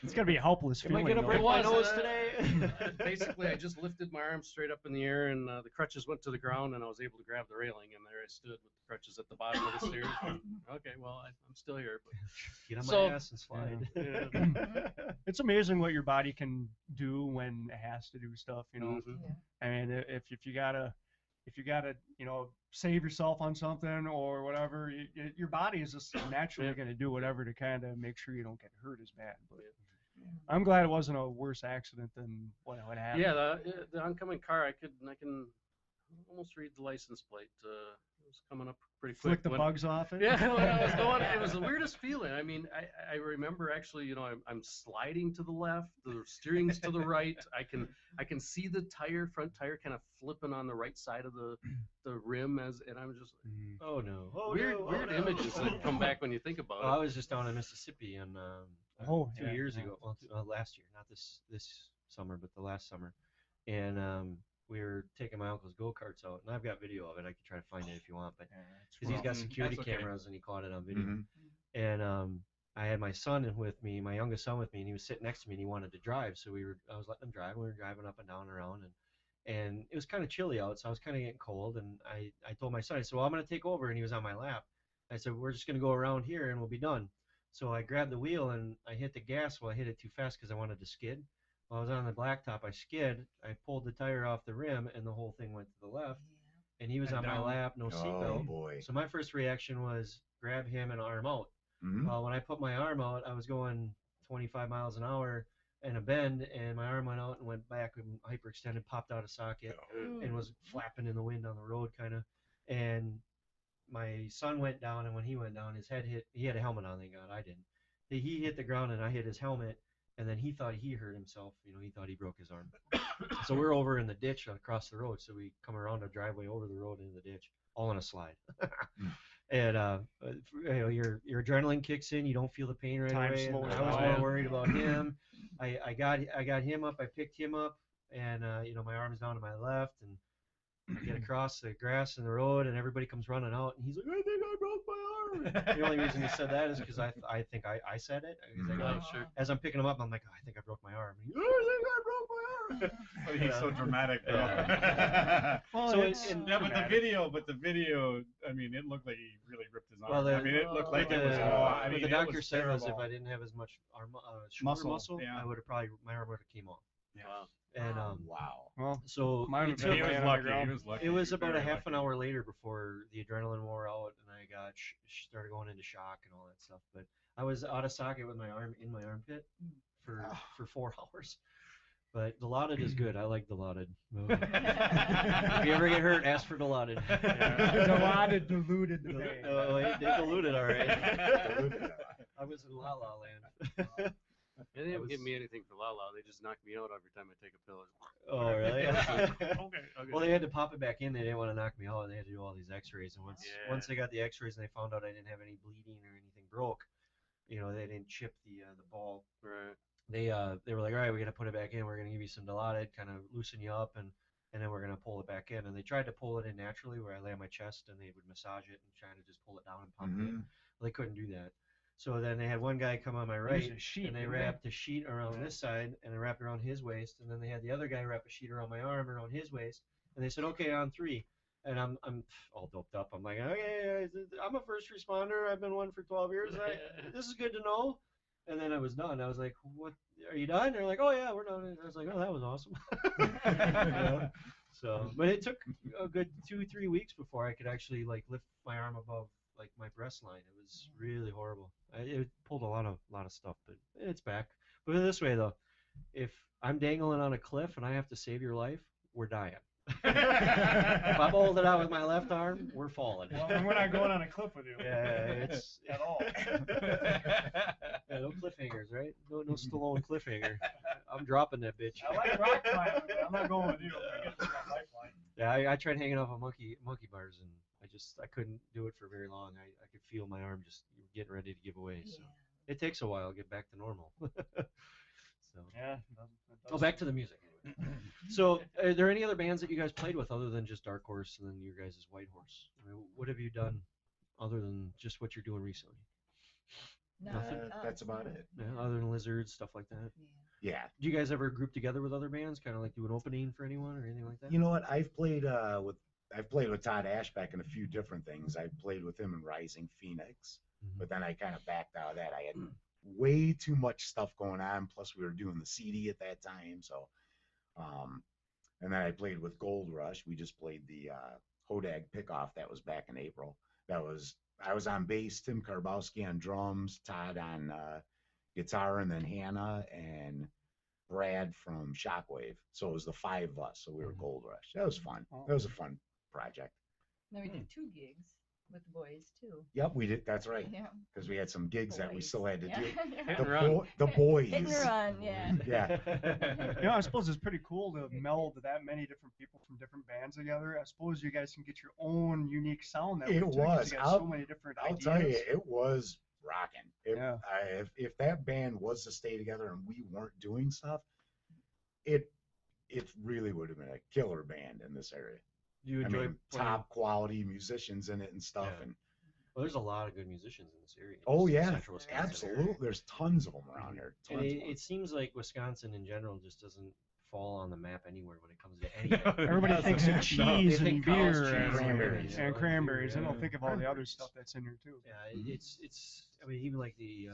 It's gonna be a helpless Am I feeling. gonna though. break my nose uh, today? basically, I just lifted my arms straight up in the air, and the crutches went to the ground, and I was able to grab the railing, and there I stood with the crutches at the bottom of the stairs. Okay, well, I'm still here. But, Get on So- my ass and slide. yeah. It's amazing what your body can do when it has to do stuff. Mhm. I mean, if you gotta, save yourself on something or whatever, your body is just naturally Yeah. gonna do whatever to kind of make sure you don't get hurt as bad. But Yeah. I'm glad it wasn't a worse accident than what happened. Yeah, the oncoming car, I can almost read the license plate. It was coming up pretty quick. Flick the when- bugs off it. Yeah, when I was going, it was the weirdest feeling. I mean, I remember actually, I'm sliding to the left, the steering's to the right. I can see the front tire kind of flipping on the right side of the rim and I'm just Oh no. Oh, weird no. weird Oh, no. images that come back when you think about Well, I it. was just down in Mississippi and Oh, 2 yeah, years yeah. ago. Well, last year, not this summer, but the last summer, and we were taking my uncle's go-karts out, and I've got video of it. I could try to find it if you want, but because he's got security That's okay. cameras and he caught it on video. Mhm. And I had my son with me, my youngest son with me, and he was sitting next to me and he wanted to drive, so I was letting him drive. We were driving up and down and around, and it was kind of chilly out, so I was kind of getting cold. And I told my son, I said, well, I'm gonna take over, and he was on my lap. I said, we're just gonna go around here and we'll be done. So I grabbed the wheel and I hit the gas. Well, I hit it too fast because I wanted to skid. While I was on the blacktop, I skid. I pulled the tire off the rim, and the whole thing went to the left. And he was And on my down. lap, no Oh seatbelt. boy. So my first reaction was grab him and arm out. Mhm. Well, when I put my arm out, I was going 25 miles an hour in a bend, and my arm went out and went back and hyperextended, popped out of socket, and was flapping in the wind on the road, kind of. And my son went down, and when he went down, his head hit. He had a helmet on, thank God I didn't. He hit the ground, and I hit his helmet, and then he thought he hurt himself. He thought he broke his arm. So we're over in the ditch across the road. So we come around a driveway over the road into the ditch, all in a slide. And your adrenaline kicks in. You don't feel the pain right Time away. And slows I was down. more worried about him. I got him up. I picked him up, and my arm's down to my left, and I get across the grass in the road, and everybody comes running out, and he's like, I think I broke my arm. The only reason he said that is because I think I said it. 'Cause I go, Sure. as I'm picking him up, I'm like, I think I broke my arm. And he, I think I broke my arm. He's so dramatic, bro. Well, So it's Yeah, but the video, I mean, it looked like he really ripped his arm. Well, I mean, it looked like What it was. the, I what mean, the it doctor was said was if terrible. I didn't have as much shoulder muscle, yeah. I would have probably my arm would have came off. Wow. And Wow. Well, so mine it would took- be laying on the ground. He was lucky. it was about a Very half an lucky. hour later before the adrenaline wore out and I got started going into shock and all that stuff. But I was out of socket with my arm in my armpit for 4 hours. But Dilaudid is good. I like Dilaudid. If you ever get hurt, ask for Dilaudid. Dilaudid diluted the day. Oh, they diluted all right. I was in La La Land. They didn't was- give me anything for La La. They just knock me out every time I take a pill. Oh, really? Okay. Well, they had to pop it back in. They didn't want to knock me out. And they had to do all these X-rays. And once Yeah. once they got the X-rays and they found out I didn't have any bleeding or anything broke, they didn't chip the ball. Right. They were like, all right, we got to put it back in. We're gonna give you some Dilaudid, kind of loosen you up, and then we're gonna pull it back in. And they tried to pull it in naturally, where I lay on my chest, and they would massage it and try to just pull it down and pump it in. Well, they couldn't do that. So then they had one guy come on my right, Used a sheet, and they didn't they? wrapped a sheet around this side, and they wrapped around his waist, and then they had the other guy wrap a sheet around my arm, around his waist, and they said, okay, on 3. And I'm all doped up. I'm like, okay, I'm a first responder. I've been one for 12 years. This is good to know. And then I was done. I was like, what? Are you done? They're like, oh, yeah, we're done. And I was like, oh, that was awesome. So, but it took a good 2-3 weeks before I could actually like lift my arm above like my breast line. It was really horrible. It pulled a lot of stuff, but it's back. But this way though, if I'm dangling on a cliff and I have to save your life, we're dying. If I'm holding out with my left arm, we're falling. Well, and we're not going on a cliff with you. Yeah, it's at all. Yeah, no cliffhangers, right? No Stallone cliffhanger. I'm dropping that bitch. I like rock climbing, but I'm not going with you. I get to that lifeline. Yeah, I tried hanging off of monkey bars and I couldn't do it for very long. I could feel my arm just getting ready to give away. So it takes a while to get back to normal. So Yeah. it oh, back to the music. So, are there any other bands that you guys played with other than just Dark Horse and then your guys' White Horse? I mean, what have you done other than just what you're doing recently? Nothing? That's about it. Yeah, other than Lizards, stuff like that. Yeah. Do you guys ever group together with other bands, kind of like do an opening for anyone or anything like that? You know what? I've played with Todd Ashbeck in a few different things. I played with him in Rising Phoenix, but then I kind of backed out of that. I had way too much stuff going on. Plus, we were doing the CD at that time, so. And then I played with Gold Rush. We just played the Hodag Pickoff. That was back in April. I was on bass, Tim Karbowski on drums, Todd on guitar, and then Hannah and Brad from Shockwave. So it was the 5 of us. So we were Gold Rush. That was fun. That was a fun project. Then we did 2 gigs with the boys too. Yep, we did. That's right. Yeah. Because we had some gigs that we Boys. still had to Yeah. do. Hit and run. The boys. Hit and run, yeah. Yeah. I suppose it's pretty cool to meld that many different people from different bands together. I suppose you guys can get your own unique sound that way, It too, 'cause was. You got so many different I'll ideas. tell you, it was rocking. Yeah. If that band was to stay together and we weren't doing stuff, it really would have been a killer band in this area. You enjoy playing? top quality musicians in it and stuff. Yeah. And Well, there's a lot of good musicians in this area. oh just yeah, Central Wisconsin absolutely. area. There's tons of them around here. And Tons of 'em. it seems like Wisconsin in general just doesn't fall on the map anywhere when it comes to anything. Everybody thinks of cheese They and think college beer cheese and cranberries. and cranberries. They Yeah. don't think of all the other stuff that's in here too. Yeah, it's. I mean, even like the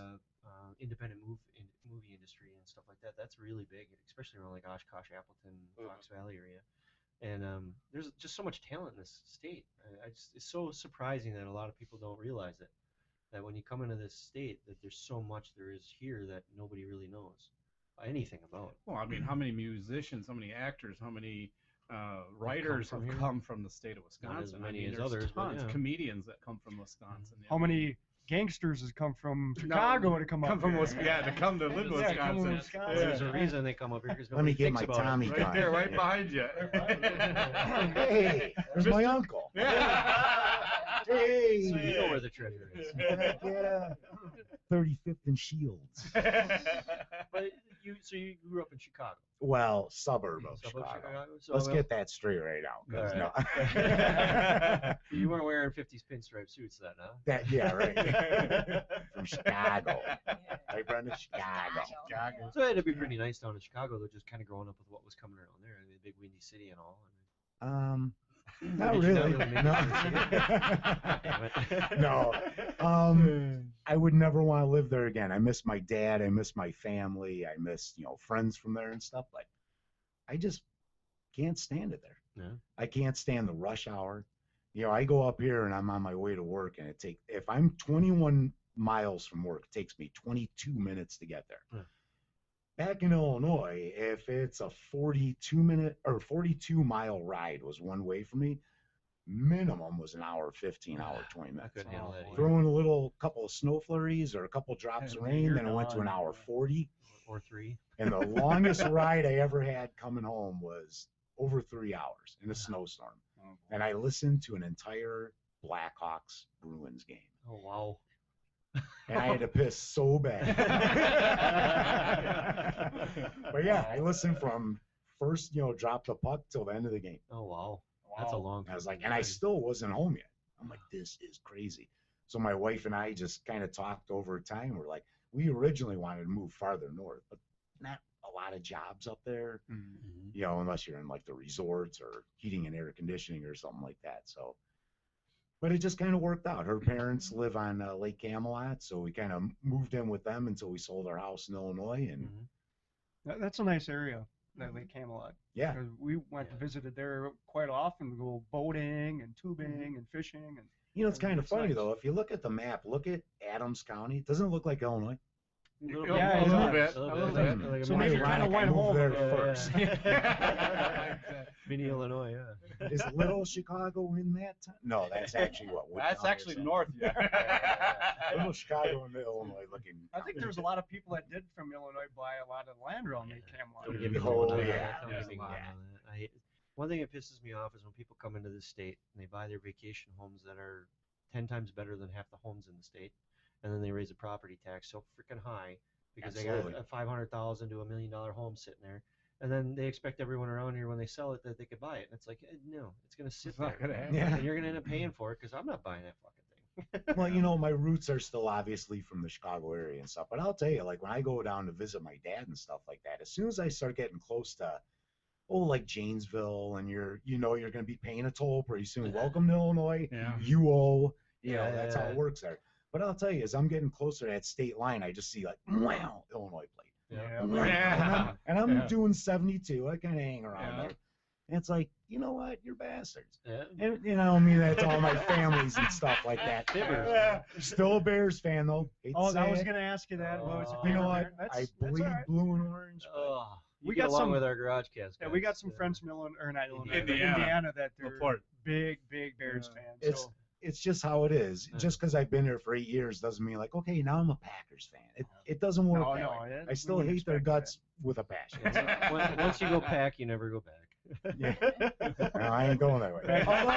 independent movie industry and stuff like that. That's really big, especially around like Oshkosh, Appleton, Fox Valley area. And there's just so much talent in this state. It's so surprising that a lot of people don't realize it. That when you come into this state, that there's so much there is here that nobody really knows anything about. Well, I mean, how many musicians, how many actors, how many writers from have here? come from the state of Not as Wisconsin? many I mean, as there's others, but tons. yeah. Comedians that come from Wisconsin. How many gangsters has come from Chicago to come up from here? Wisconsin? Yeah, to come to live in Yeah, come to Wisconsin. Wisconsin. There's a reason they come up here because Let me nobody get thinks my about Tommy it. Right gun. there, right behind you. Hey, there's my uncle. Hey. So you know where the treasure is. Yeah. 35th and Shields. But you grew up in Chicago. Well, suburb of Suburb of Chicago. So, Let's get that straight right now. 'Cause All no. You weren't wearing 50s pinstripe suits then, huh? Yeah, right. From Chicago. Right, Brenda? Chicago. So it had to be pretty nice down in Chicago, though, just kind of growing up with what was coming around there. I mean, big windy city and all. Not Did you not really. really make it? No. No. I would never want to live there again. I miss my dad. I miss my family. I miss, friends from there and stuff. But I just can't stand it there. Yeah. I can't stand the rush hour. You know, I go up here and I'm on my way to work, and if I'm 21 miles from work, it takes me 22 minutes to get there. Yeah. Back in Illinois, if it's a 42-minute or 42-mile ride was one way for me, minimum was an hour 15, hour 20 I minutes. couldn't handle that either. Throw in a little couple of snow flurries or a couple drops of And rain, you're then it went to an done. hour 40. Or 3. And the longest ride I ever had coming home was over 3 hours in a snowstorm. Oh, And I listened to an entire Blackhawks Bruins game. Oh wow. And I had to piss so bad. But yeah, I listened from first, drop the puck till the end of the game. Oh wow. That's a long. I was like, and I still wasn't home yet. I'm like, this is crazy. So my wife and I just kind of talked over time. We're like, we originally wanted to move farther north, but not a lot of jobs up there, Mhm. Unless you're in like the resorts or heating and air conditioning or something like that. So, but it just kind of worked out. Her parents live on Lake Camelot, so we kind of moved in with them until we sold our house in Illinois. And Mhm. That's a nice area, that Lake Camelot. yeah, 'Cause we went Yeah. to visited there quite often, go boating and tubing and fishing. And it's kind of It's funny nice. though. If you look at the map, look at Adams County. Doesn't it look like Illinois? Little Yeah, bit. a little bit. A little A bit. little Like a So mini- maybe you kind of went I moved home there there first. Mini Illinois, yeah. Is Little Chicago in that time? No, that's actually what. Wood That's County or actually something. north. Yeah. Little Chicago in Illinois looking. I think there's a lot of people that did from Illinois buy a lot of land around Lake Camelot. Don't get me Oh, going on yeah. that. Don't Yeah. get me going on that. One thing that pisses me off is when people come into this state and they buy their vacation homes that are 10 times better than half the homes in the state, and then they raise the property tax so freaking high because they Absolutely. got a $500,000 to $1 million home sitting there, and then they expect everyone around here when they sell it that they could buy it, and it's like, no, it's gonna sit It's not there, gonna happen. Yeah. and you're gonna end up paying for it because I'm not buying that fucking thing. Well, my roots are still obviously from the Chicago area and stuff, but I'll tell you, like when I go down to visit my dad and stuff like that, as soon as I start getting close to, like Janesville, and you're going to be paying a toll pretty soon. Welcome to Illinois. Yeah. You owe. Yeah, That's how it works there. But I'll tell you, as I'm getting closer to that state line, I just see like, wow, Illinois plate. Yeah. Yeah. And I'm Yeah. doing 72. I kind of hang around Yeah. there. And it's like, you know what? You're bastards. Yeah. And, I mean, that's all my families and stuff like that. Fibbers. Yeah. Still a Bears fan, though. Hate to Oh, I say was it. going to ask you that. What was your Oh. You know favorite what? beer? I That's bleed all right. blue and orange. But Oh, you We get got along some- with our garage cast. Yeah, we got guys. some friends from Illinois, or not Illinois, but Indiana. Indiana that they're Laporte. big Bears Yeah. fans. It's So it's just how it is. Yeah. Just because I've been here for 8 years doesn't mean like, okay, now I'm a Packers fan. It doesn't work no, that no, way. that- I still we hate their expect guts with a passion. Once you go pack, you never go back. Yeah. No, I ain't going that way. Although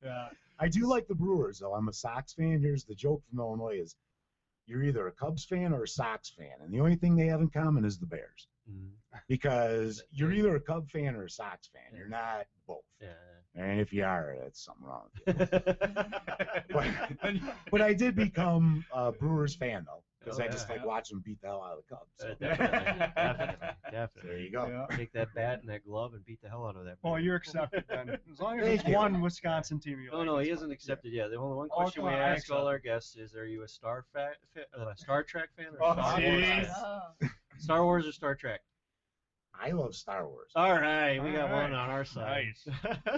Yeah. I do like the Brewers, though. I'm a Sox fan. Here's the joke from Illinois is you're either a Cubs fan or a Sox fan. And the only thing they have in common is the Bears. Mhm. Because you're either a Cub fan or a Sox fan. You're not both. Yeah. And if you are, that's something wrong with you. Then you- But I did become a Brewers fan, though. Because Oh, I just yeah. like watching them beat the hell out of the Cubs. So. Definitely. There you go. Yeah. Take that bat and that glove and beat the hell out of that. Well, bird. you're accepted then. As long as Thank it's you. one Wisconsin team you No, like. no, it's he fine. hasn't accepted yet. The only one Oh, question come we on, I ask all accept. our guests is: are you a Star Trek fan or Oh, Star Wars jeez. fan? Oh. Star Wars or Star Trek? I love Star Wars. All right, we All got right. one on our side.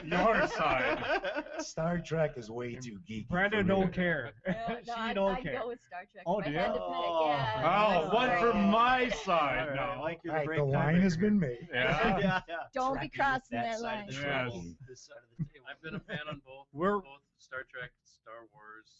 Your side. Star Trek is way too geeky. Brenda for me. don't care. Yeah, she no, I'd don't care. go with Star Trek. Oh, if I do had you? to pick, Oh. yeah. Oh, one for my side. All right, No. Mike, you're All the right, the break line has been made. Yeah. yeah. Don't be Trekkie, crossing that side line. of the Yes. table, this side of the table. I've been a fan on both. We're- both Star Trek, Star Wars,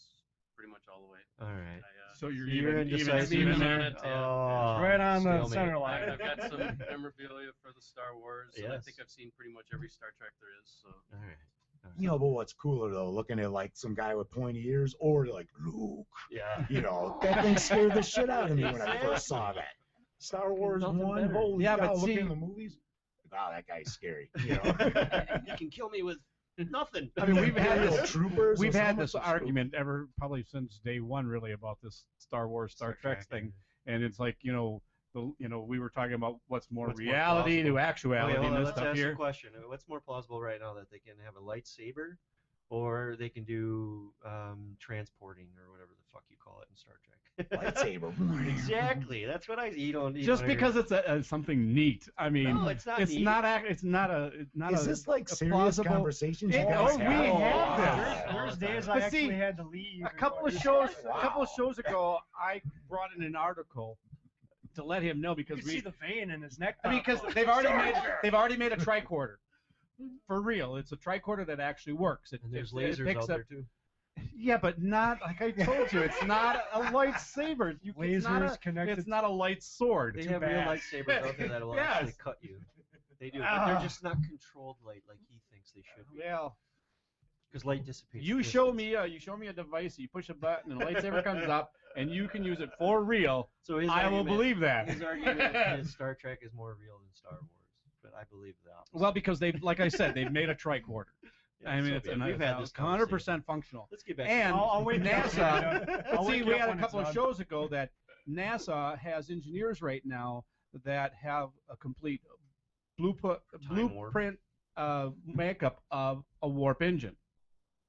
pretty much all the way. All right. So you're You're even indecisive. even there. on it, yeah. Oh, Right on the stalemate. center line. I've got some memorabilia for the Star Wars, and I Yes. think I've seen pretty much every Star Trek there is. So All right. But what's cooler though, looking at like some guy with pointy ears or like Luke, Yeah. that thing scared the shit out of me when I first saw that. Star Wars Nothing 1, better. holy Yeah, cow, but looking see- in the movies. Wow, that guy's scary. You can kill me with nothing. I mean, we've had Imperial this, troopers. we've or had something? this argument ever probably since day one, really, about this Star Wars, Star Trek thing, and it's like we were talking about what's more What's more reality plausible? to actuality Okay, hold and on, this let's stuff ask you a here. question. What's more plausible right now, that they can have a lightsaber, or they can do transporting or whatever the fuck you call it in Star Trek? Lightsaber. Exactly. That's what you don't. Just because it's something neat. I mean, No, it's not it's neat. not. It's not a. Not Is a, this like a serious plausible. conversations you It- guys oh, we have? have this. There's days I But actually see, had to leave. A and couple go of to shows. the- A couple of shows ago, I brought in an article to let him know You because can see the vein in his neck. I mean, because they've already made a tricorder. For real, it's a tricorder that actually works. And there's it lasers picks out up, there too. Yeah, but not like I told you. It's not a lightsaber. Lasers connected. It's not a light sword. They have real bad. lightsabers out there that will Yes. actually cut you. They do, but they're just not controlled light like he thinks they should be. Well, Because light dissipates. you show me a device. You push a button, and a lightsaber comes up, and you can use it for real. So his I will argument- believe that. His argument is Star Trek is more real than Star Wars, but I believe the opposite. Well, because like I said, they've made a tricorder. Yeah, I mean, so it's we've had this 100% functional. Let's get back. And I'll wake you up when you're NASA, done. I'll see, wake you we up had a when it's couple of done. shows ago that NASA has engineers right now that have a complete warp. blueprint makeup of a warp engine.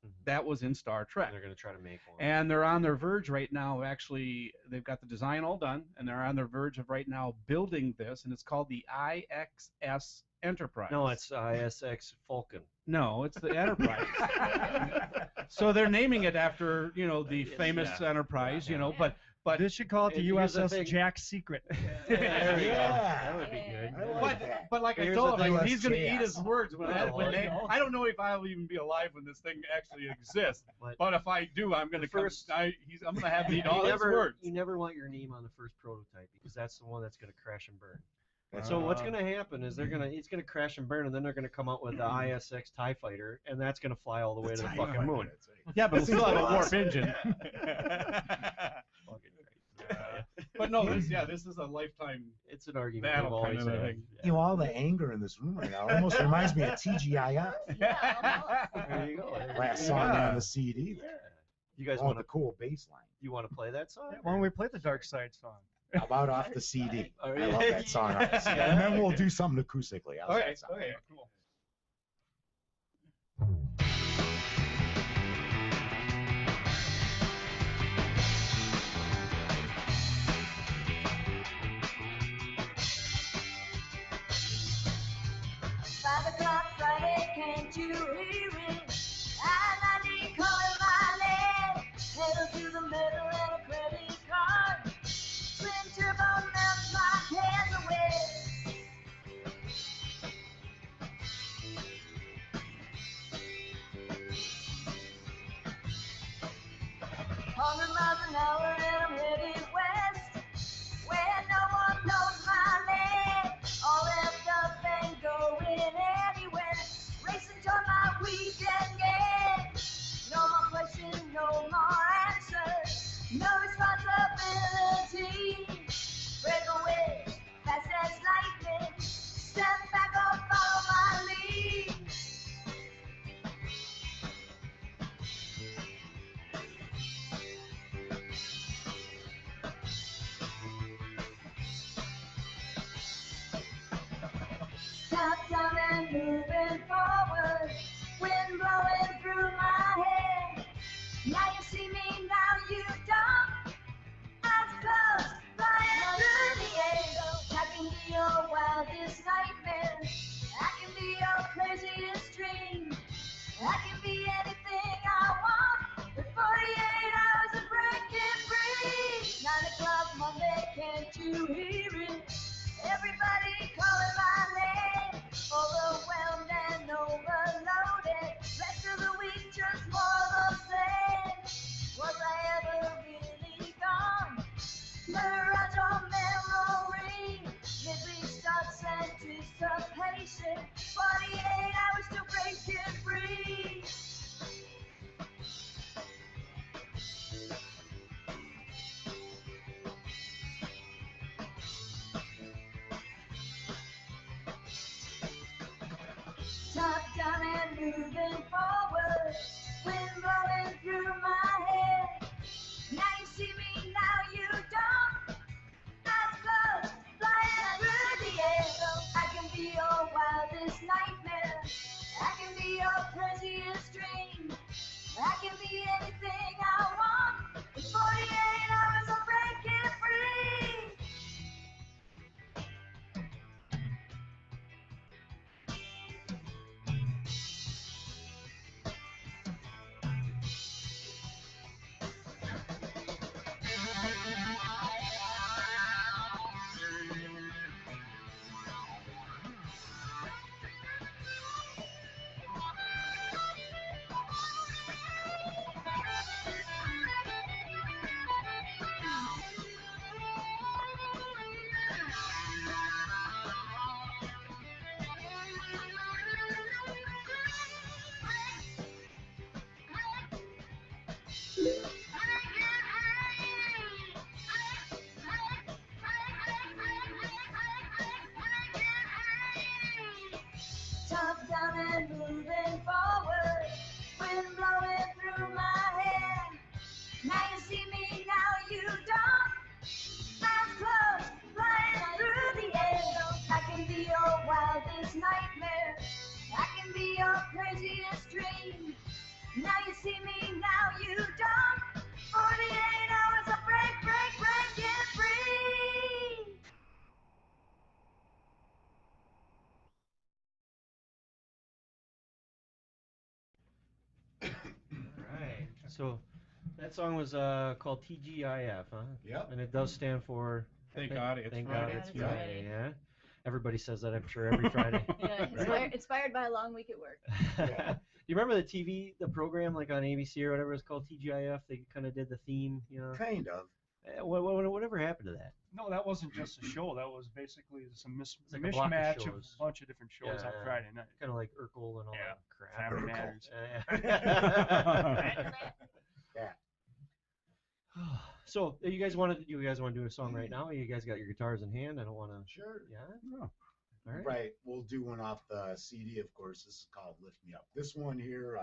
Mhm. That was in Star Trek. And they're going to try to make one. And they're on their verge right now. Actually, they've got the design all done, and they're on their verge of right now building this, and it's called the IXS Enterprise. No, it's ISX Falcon. No, it's the Enterprise. So they're naming it after the famous Yeah. Enterprise, Yeah. but This should call it the Here's the USS thing. Jack Secret. There we go. Yeah. That would be good. I like But, that. but like I Here's told the him, thing. he's going to eat USJS. his words when I don't know if I'll even be alive when this thing actually exists. But if I do, I'm going to The first- I'm going to have to eat all his words. You never want your name on the first prototype because that's the one that's going to crash and burn. That's So what's going to happen is it's going to crash and burn, and then they're going to come out with the ISX TIE Fighter, and that's going to fly all the way to the fucking moon. Yeah, but still have a warp engine. Fucking great. But no, this is a lifetime. It's an argument we've Battle kind always of a had. thing. Yeah. You know, all the anger in this room right now almost reminds me of TGIF. There you go. Last song on the CD there. You guys Oh, want the to? cool bass line. You want to play that song? Why don't we play the Dark Side song? How about off the CD? Oh, I love that song off the CD. Yeah. And then we'll do something acoustically. How's Okay, that sound? okay, cool. Five o'clock Friday, can't you hear it? I need calling my name. Pedal to the metal and a credit card. Twin turbo melts my hands away. 100 miles an hour and I'm headed west, where no one knows my name. All left up and going anywhere, racing toward my weekend game. No more questions, no more answers, no responsibility. Break away, fast as lightning, step back or follow my lead. Top down and moving forward, wind blowing through my hair. Now you see me, now you don't. Eyes closed, flying through the air. I can be your wildest nightmare. I can be your craziest dream. I can be anything I want. With 48 hours of breaking free. 9 o'clock Monday, can't you hear it? Everybody calling my name. Overwhelmed and overloaded. Rest of the week just more the same. Was I ever really gone? Mirage or memory? Midweek starts anticipation. 48 hours to break it free. Top down and moving forward, wind blowing through my hair. Now you see me, now you don't. Eyes closed, flying through the air. I can be your wildest nightmare. I can be your craziest dream. I can be anything I want. In 48 hours of break. So that song was called TGIF, huh? Yep. And it does stand for Thank God it's Thank Friday. God it's It's Friday. Friday. Yeah. Everybody says that, I'm sure, every Friday. Yeah, inspired by a long week at work. You remember the the program like on ABC or whatever it was called, TGIF? They kind of did the theme, you know. Kind of. Whatever happened to that? No, that wasn't just a show. That was basically some It's like a block of mishmatch of shows. a bunch of different shows on Yeah. Friday night. Kind of like Urkel and all Yeah. that crap. Family Urkel. Matters. Yeah. So you guys want to do a song right now? You guys got your guitars in hand? I don't want to. Sure. Yeah. No. All right. Right. We'll do one off the CD, of course. This is called Lift Me Up. This one here,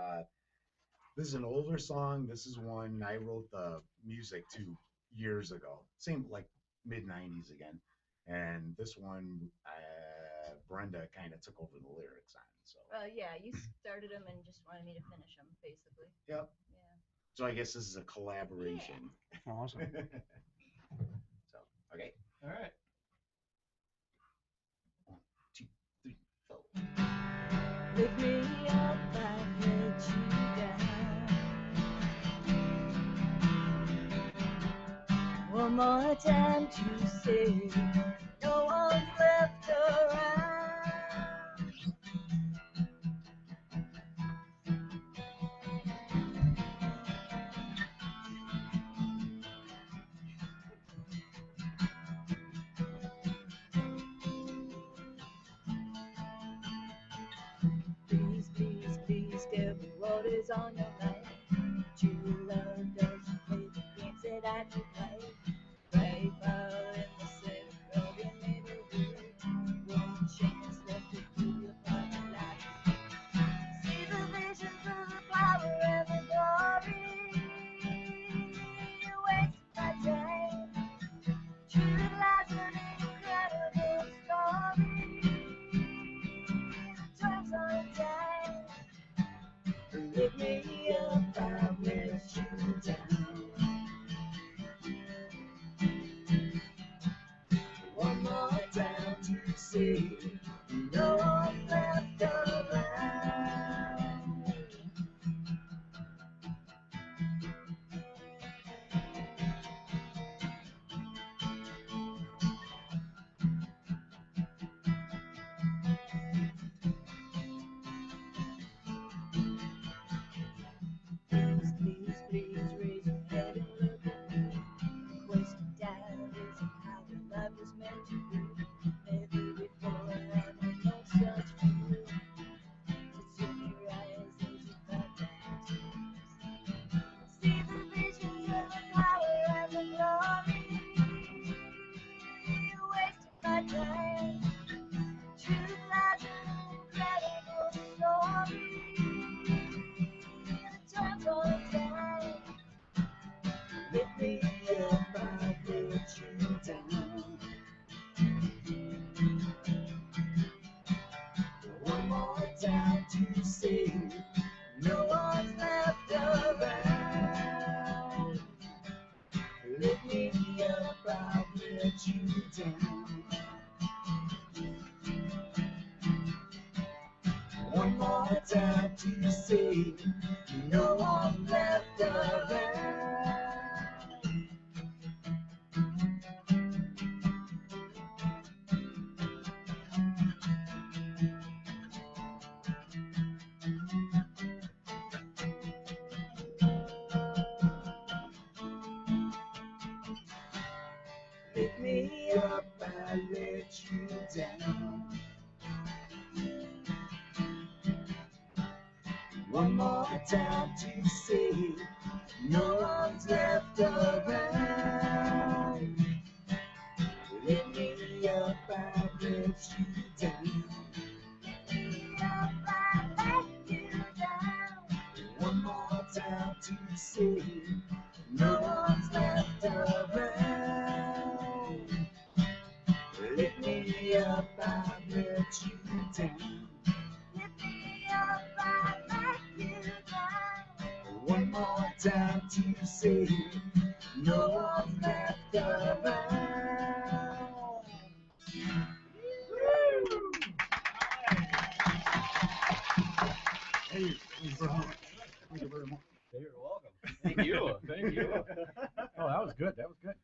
this is an older song. This is one I wrote the music to years ago. Same like mid 90s again. And this one, Brenda kind of took over the lyrics on. So. Yeah, you started them and just wanted me to finish them, basically. Yep. Yeah. So I guess this is a collaboration. Awesome. So, okay. All right. 1, 2, 3, 4. Lift me up, I let you down. One more time to say, no one's left around. Please, please, please tell me what is on your mind. True love doesn't play the games that I could play. Play ball in the center of your neighborhood. One chance left to do your part of life. See the visions of the power and the glory. You waste my time. True lies an incredible story. The turns on time. Lift me up, I'll let you down. One more time to say, no one left around. Please, please, please raise your head and look at me. The question down isn't how your life was meant to be. Never before have I known such feeling. It's in your eyes as you back down tears. See the visions of the power and the glory. You wasted my time. Truth lies an incredible story. The time's on time. Lift me up, I'll let you down. One more time to say, no one's left around. Lift me up, I'll let you down. One more time to say, no one left around. Pick me up, I let you down. One more time to say, no one's left around. Lift me up, I let you down. Lift me up, I let you down. One more time to say, no one's left around. Lift me up, I let you down. Lift me up, I let you down. One more time to say, no one's left around. Hey, thank you very much. You're welcome. Thank you. Oh, that was good. That was good.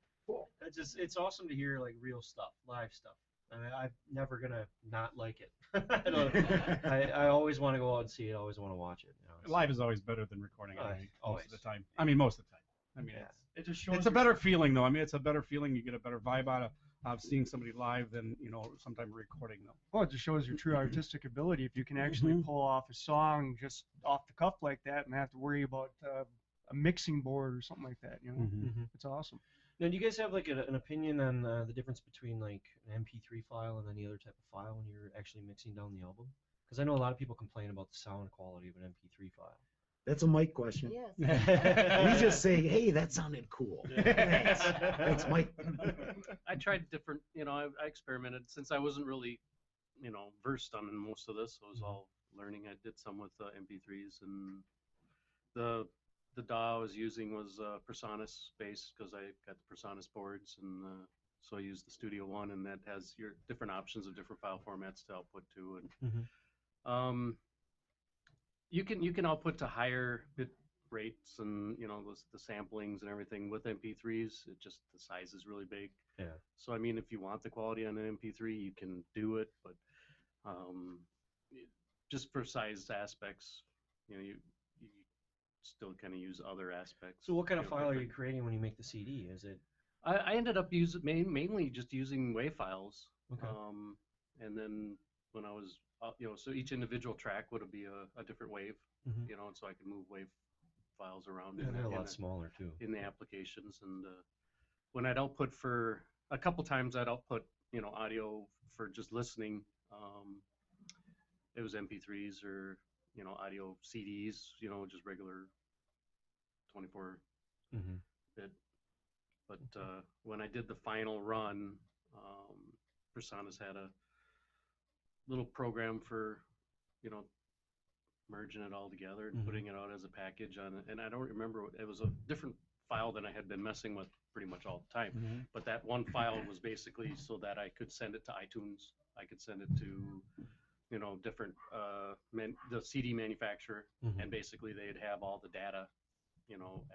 It's awesome to hear like real stuff, live stuff. I mean, I'm never gonna not like it. I always want to go out and see it. I always want to watch it. Live is always better than recording. I think, most always. of the time. I mean, most of the time. I mean, It just shows. it's a better feeling though. I mean, it's a better feeling. You get a better vibe out of seeing somebody live than sometime recording though. Well, it just shows your true artistic ability if you can actually pull off a song just off the cuff like that and not have to worry about a mixing board or something like that. It's awesome. Now, do you guys have like an opinion on the difference between like an MP3 file and any other type of file when you're actually mixing down the album? Because I know a lot of people complain about the sound quality of an MP3 file. That's a Mike question. Yes. We just say, hey, that sounded cool. Thanks. Thanks, Mike. I tried different, I experimented since I wasn't really, versed on most of this. I was all learning. I did some with MP3s, and the DAW I was using was Presonus based because I got the Presonus boards, and so I used the Studio One, and that has your different options of different file formats to output to, and you can output to higher bit rates and the samplings and everything with MP3s. It just the size is really big. Yeah. So I mean, if you want the quality on an MP3, you can do it, but just for size aspects, you still kind of use other aspects. So what kind of file are you creating when you make the CD? Is it? I ended up using mainly just using WAV files. Okay. And then when I was, so each individual track would be a different wave, and so I could move WAV files around. Yeah, they're a lot smaller too. In the applications, and when I'd output for a couple times, I'd output audio for just listening. It was MP3s or audio CDs, just regular 24 bit. But when I did the final run, Presonus had a little program for merging it all together and putting it out as a package on it. And I don't remember, it was a different file than I had been messing with pretty much all the time. But that one file was basically so that I could send it to iTunes. I could send it to different the CD manufacturer, and basically they'd have all the data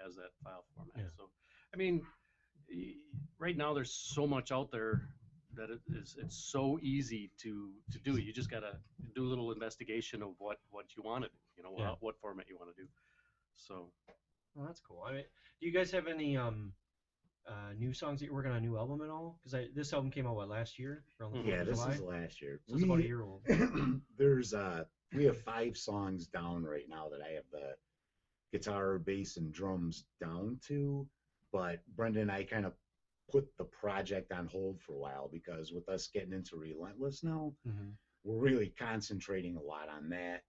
as that file format. So I mean, right now there's so much out there that it's so easy to do. You just gotta do a little investigation of what you want to do, what format you want to do. So well, that's cool. I mean, do you guys have any new songs that you're working on a new album at all? Because this album came out last year? Yeah, this is last year. So it's about a year old. We have 5 songs down right now that I have the guitar, bass, and drums down to, but Brenda and I kind of put the project on hold for a while because with us getting into Relentless now, we're really concentrating a lot on that.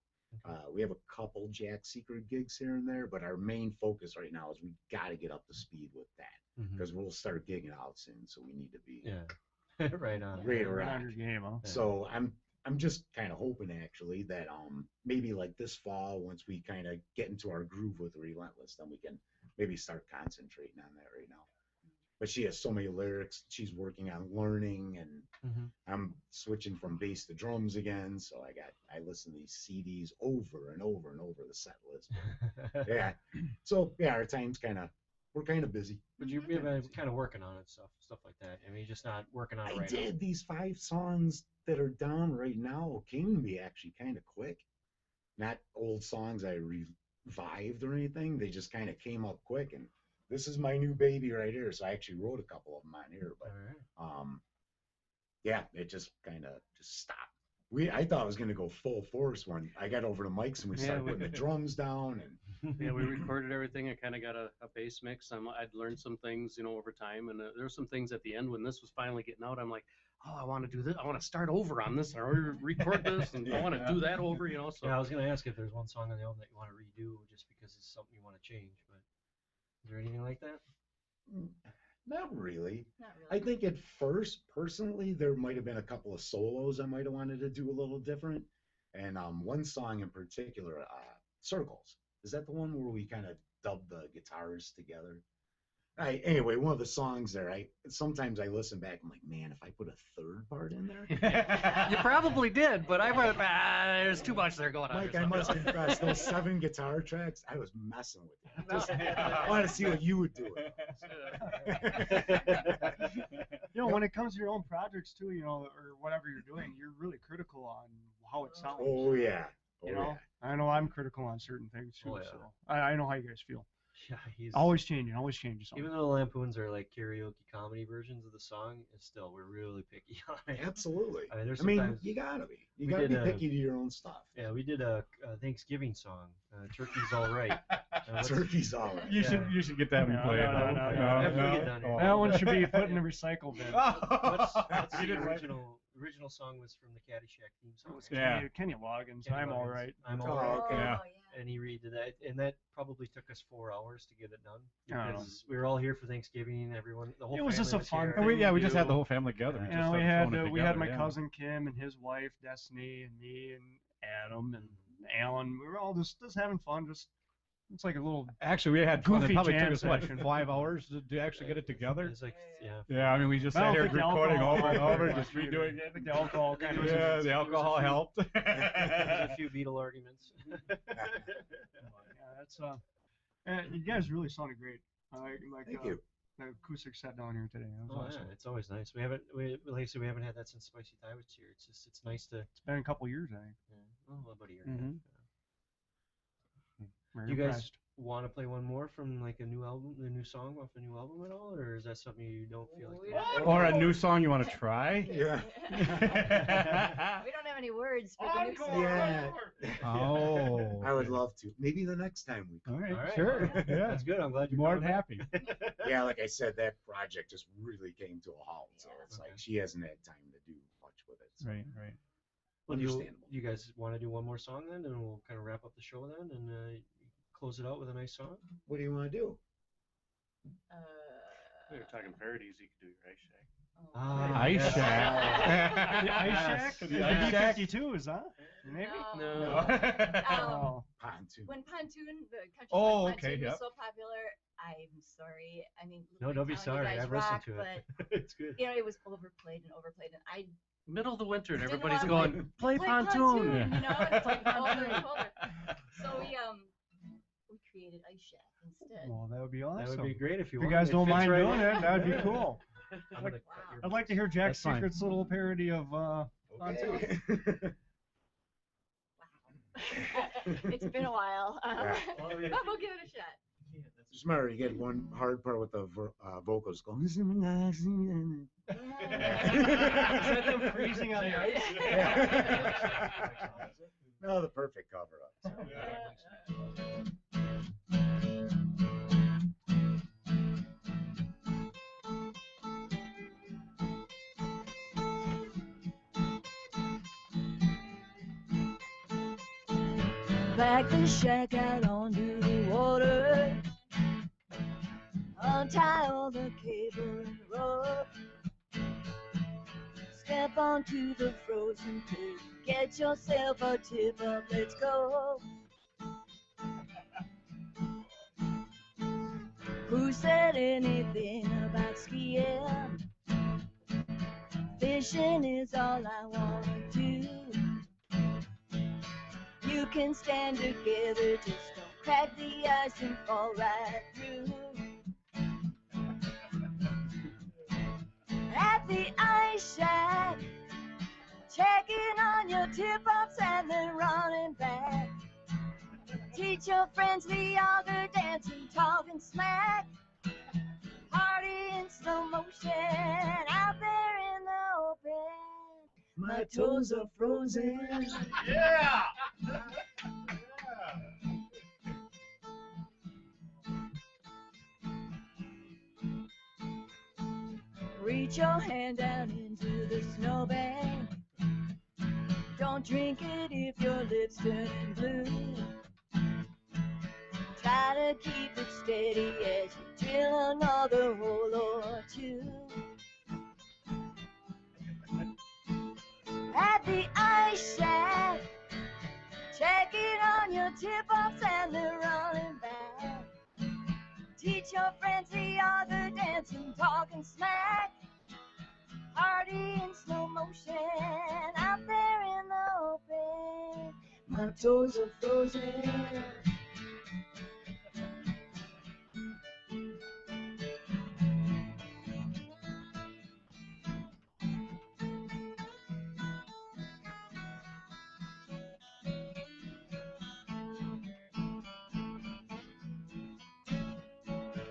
We have a couple Jack Secret gigs here and there, but our main focus right now is we got to get up to speed with that because we'll start gigging out soon, so we need to be right on your game, huh? So I'm just kind of hoping actually that maybe like this fall, once we kind of get into our groove with Relentless, then we can maybe start concentrating on that right now. But she has so many lyrics she's working on learning, and I'm switching from bass to drums again, so I listen to these CDs over and over and over the set list. So our time's we're kind of busy. But you're kind of working on it, stuff like that. I mean, you're just not working on it right now. I did these 5 songs that are down right now came to me actually kind of quick. Not old songs I revived or anything. They just kind of came up quick, and this is my new baby right here. So I actually wrote a couple of them on here, but it just kind of just stopped. I thought I was gonna go full force when I got over to Mike's and we started putting the drums down, and we recorded everything. I kind of got a bass mix. I'd learned some things over time, and there were some things at the end when this was finally getting out. I'm like, oh, I want to do this. I want to start over on this, or record this, and I want to do that over. So I was gonna ask if there's one song on the album that you want to redo just because it's something you want to change, but. Is there anything like that? Not really. I think at first, personally, there might have been a couple of solos I might have wanted to do a little different. And one song in particular, Circles. Is that the one where we kind of dubbed the guitars together? Anyway, one of the songs there, sometimes I listen back. I'm like, man, if I put a third part in there, You probably did, but I went, there's too much there going on. Mike, I must confess, those 7 guitar tracks, I was messing with you. I want to see what you would do. When it comes to your own projects too, or whatever you're doing, you're really critical on how it sounds. Oh yeah. I know I'm critical on certain things too, Oh, yeah. so I know how you guys feel. Yeah, he's Always changing something. even though the Lampoons are like karaoke comedy versions of the song, it's still we're really picky on it. Absolutely. I mean, there's I mean, sometimes you gotta be. You we gotta did be picky to your own stuff. yeah, we did a Thanksgiving song, Turkey's All Right. Turkey's all right. You should get that one played. After we get done here. Oh. That one should be put in the recycle bin. What's You the did right. original song was from the Caddyshack theme song. It was Yeah. Kenny Loggins. Kenny I'm all Loggins, right. I'm Oh, all right. okay. Yeah. And he redid that, and that probably took us 4 hours to get it done I know. because we were all here for Thanksgiving. Everyone, the whole It was family just a fun here. thing. We just had You- the whole family together. Yeah. Just We started had throwing it we had together, my yeah. cousin Kim and his wife Destiny and me and Adam and Alan. We were all just having fun. It's like a little Actually, we had fun. It goofy probably took jam us what, session. 5 hours to actually get it together. It's like yeah. Yeah, I mean, we just I sat don't here think the recording alcohol over and helped over, very just much either. redoing I it. think the alcohol kind of Yeah, the alcohol helped. There's a few Beatle arguments. Yeah, that's you guys really sounded great. Thank you. The acoustic set down here today. That was Oh awesome. yeah, it's always nice. Like I said, we haven't had that since Spicy Thai was here. It's nice to. It's been a couple years, I think. Yeah, oh, about a year. Mhm. Very Do you guys impressed. want to play one more from like a new album, a new song off a new album at all, or is that something you don't feel like? We doing? don't- Or a new song you want to try? Yeah. We don't have any words for the new song. Yeah. Oh. I would love to. Maybe the next time we All come. right, All right. sure. Yeah. That's good. I'm glad you're More coming than back. happy. Yeah, like I said, that project just really came to a halt. So it's Okay. like she hasn't had time to do much with it. So. Right. Well, do you Understandable. guys want to do one more song then, and we'll kind of wrap up the show then, and close it out with a nice song? What do you want to do? We were talking parodies. You could do your Ice Shack. Ah, Ice yes. Shack. The Ice Shack? The The Ice Shack. B-52 is that? Maybe? No. Oh. Pontoon. When Pontoon, the country Oh, song okay, Pontoon yep. was so popular, I'm sorry. I mean, No, I'm don't be telling you sorry. guys I've listened rock, to it. But It's good. it was overplayed, and I Middle of the winter, and Didn't everybody's wanna going, play play pontoon. you know, it's like colder and colder. So we created Ice Shack instead. Well, that would be awesome. That would be great if you If you want. guys It don't fits mind right doing in. it, that would be cool. I'm gonna cut your- I'd like to hear Jack That's fine. Secret's little parody of Okay. It's been a while, Yeah. Well, I mean, but we'll give it a shot. Just remember, you get one hard part with the vocals going. Is that them freezing on the ice? No, the perfect cover up. Back the shack out onto the water. Untie all the cable and rope. Step onto the frozen pit. Get yourself a tip up, let's go. Who said anything about skiing? Fishing is all I want to do. You can stand together, just don't crack the ice and fall right through. At the Ice Shack, checking on your tip-ups and then running back. Teach your friends the auger dance and talking smack. Party in slow motion out there in the open. My toes are frozen. Yeah. Reach your hand down into the snowbank. Don't drink it if your lips turning blue. Try to keep it steady as you drill another hole or two. At the Ice Shack, checking on your tip-ups and then running back. Teach Teach your friends the other dancing, talking smack. Party in slow motion, out there in the open. My toes are frozen.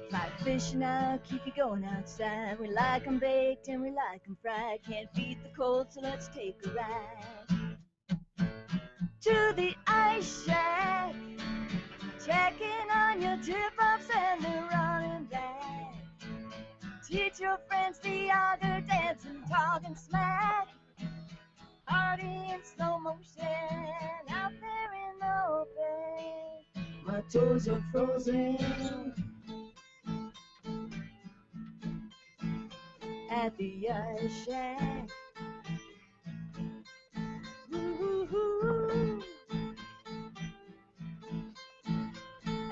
Fried fish and I'll keep you going outside. We like 'em baked and we like 'em fried. Can't beat the cold, so let's take a ride to the ice shack. Checking on your tip-ups and they're running back. Teach your friends the other dancing, talking smack. Party in slow motion, out there in the open. My toes are frozen. At the ice shack. Woo-hoo-hoo.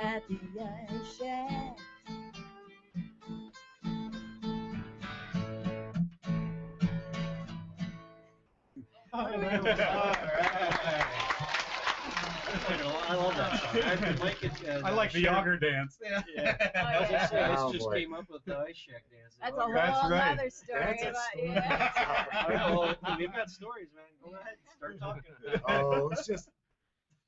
At the ice shack. I love that song. I like the Yager dance. Yeah. Oh, This yeah. just boy. came up with the ice shack dance. That's a Oh, whole That's right. other story That's a about story. yeah. well, we've got stories, man. Go ahead, start talking. Oh, it's just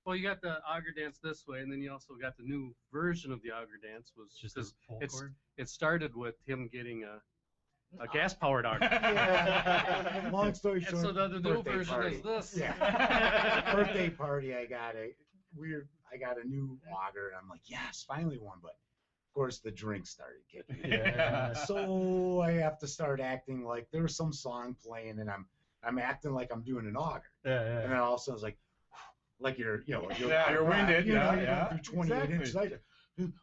Well, you got the auger dance this way, and then you also got the new version of the auger dance. Was Just because a pull it's cord. it started with him getting a gas powered auger. yeah. Long story And short. so the new birthday version party. is this. Yeah. Birthday party. I got a new auger, and I'm like, yes, finally one. But of course, the drinks started kicking in. Yeah. So I have to start acting like there's some song playing, and I'm acting like I'm doing an auger. Yeah, And then all of a sudden, it's like you're you're winded, you're yeah, going through 28 exactly. inches.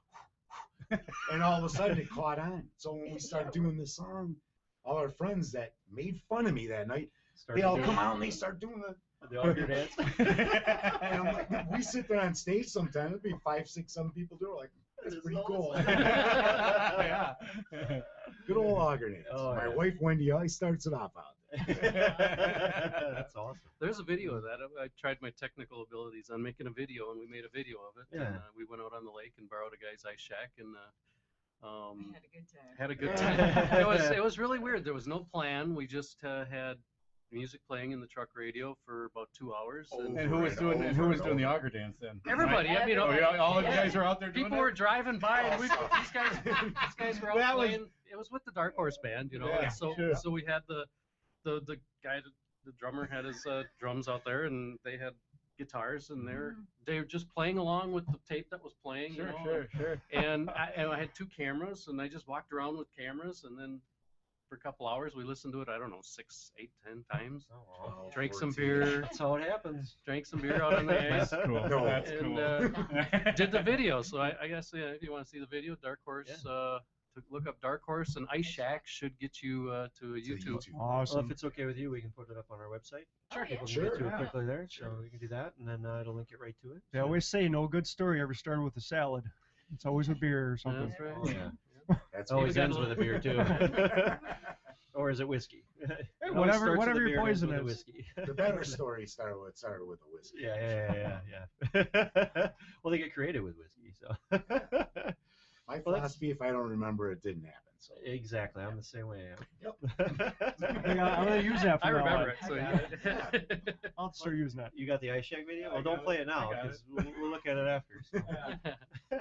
And all of a sudden it caught on. So when we started doing this song, all our friends that made fun of me that night, they all come out and they start doing the auger dance. and I'm like, we sit there on stage sometimes, it'd be 5, 6, 7 people do it. Like, that's pretty cool. Yeah. Good old auger dance. Oh, My yeah. wife Wendy always starts it off out there. That's awesome. There's a video of that. I tried my technical abilities on making a video, and we made a video of it. Yeah. And, we went out on the lake and borrowed a guy's ice shack, and Had a good time. had a good time. It was really weird. There was no plan. We just had music playing in the truck radio for about 2 hours. And who was doing the auger dance then? Everybody. I mean, Oh, yeah, all of you guys are out there doing people it? were driving by, and these guys were out That was- playing. It was with the Dark Horse band, you know. Yeah, and so sure. so we had the guy, the drummer had his drums out there, and they had guitars, and they were just playing along with the tape that was playing. Sure, you know? sure. And I had 2 cameras, and I just walked around with cameras, and then for a couple hours we listened to it. I don't know, 6, 8, 10 times. Oh, Drank some 14. beer. that's how it happens. Drank some beer out on the ice. That's cool. No. That's And cool. did the video. So I guess if you want to see the video, Dark Horse. To look up Dark Horse and Ice Shack should get you to YouTube. Well, Awesome. if it's okay with you, we can put it up on our website. Sure. People can Sure, get to yeah. it quickly there, Sure. so we can do that, and then it'll link it right to it. They always say no good story ever started with a salad. It's always with beer or something. That's right. Oh, yeah. That's It always got a ends with a little- beer too. Or is it whiskey? It always whatever- starts whatever with a your beer and ends poison with a is. whiskey. The better story started with a whiskey. Yeah. Well, they get creative with whiskey, so. My Well, that's- philosophy, if I don't remember, it didn't happen. So Exactly, I'm the same way. Yep. I'm gonna use that for I now remember on. it. So I got I'll start using that. You got the ice shack video? I Well, got don't it. play it now I got because we'll look at it after. So.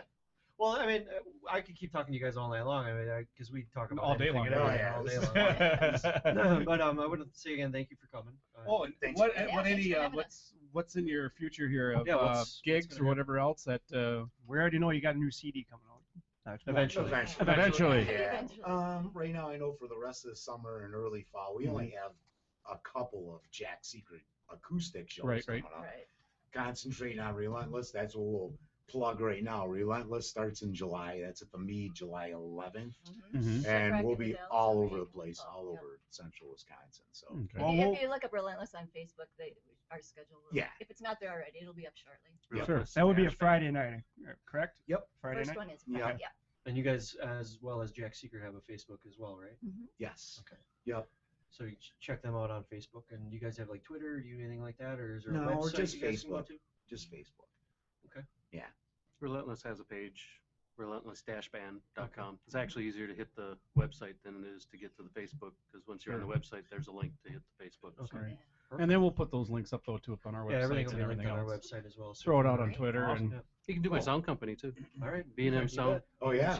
Well, I mean, I could keep talking to you guys all night long. I mean, because we talk about All day anything long. and everything Oh, all day long. But I would say again, thank you for coming. Oh, and Thanks. what Yeah, thanks for having what's in your future here of Yeah, what's gigs gonna or whatever else that We already know you got a new CD coming out. Eventually. Eventually. Yeah. Eventually. Right now, I know for the rest of the summer and early fall, we only have a couple of Jack Secret acoustic shows Right, coming right. up. Right. Concentrating on Relentless. That's what we'll plug right now. Relentless starts in July. That's at the Mead, July 11th. Mhm. And Right, we'll be Dallas all and over the Mead. place, all Yep. over central Wisconsin. So Okay. Well, If you look up Relentless on Facebook, our schedule will, Yeah. if it's not there already, it'll be up shortly. Yeah. Sure. That would be a Friday night, correct? Yep. Friday First night. one is Yeah. Friday. Yeah. And you guys, as well as Jack Secret, have a Facebook as well, right? Yes. Okay. Yep. So you check them out on Facebook. And you guys have like Twitter, you anything like that, or is there a No, website or just you guys can go Facebook. to? Just Facebook. Okay. Yeah. Relentless has a page, relentless-band.com. It's actually easier to hit the website than it is to get to the Facebook, because once you're on the website, there's a link to hit the Facebook. So. Okay. And then we'll put those links up though too up on our website. Yeah, everything will and be linked everything on our else. website as well. So Throw if it you out on wanna- Twitter Awesome, and You can do my sound company too. All right. B&M You Sound. bet. Oh yeah.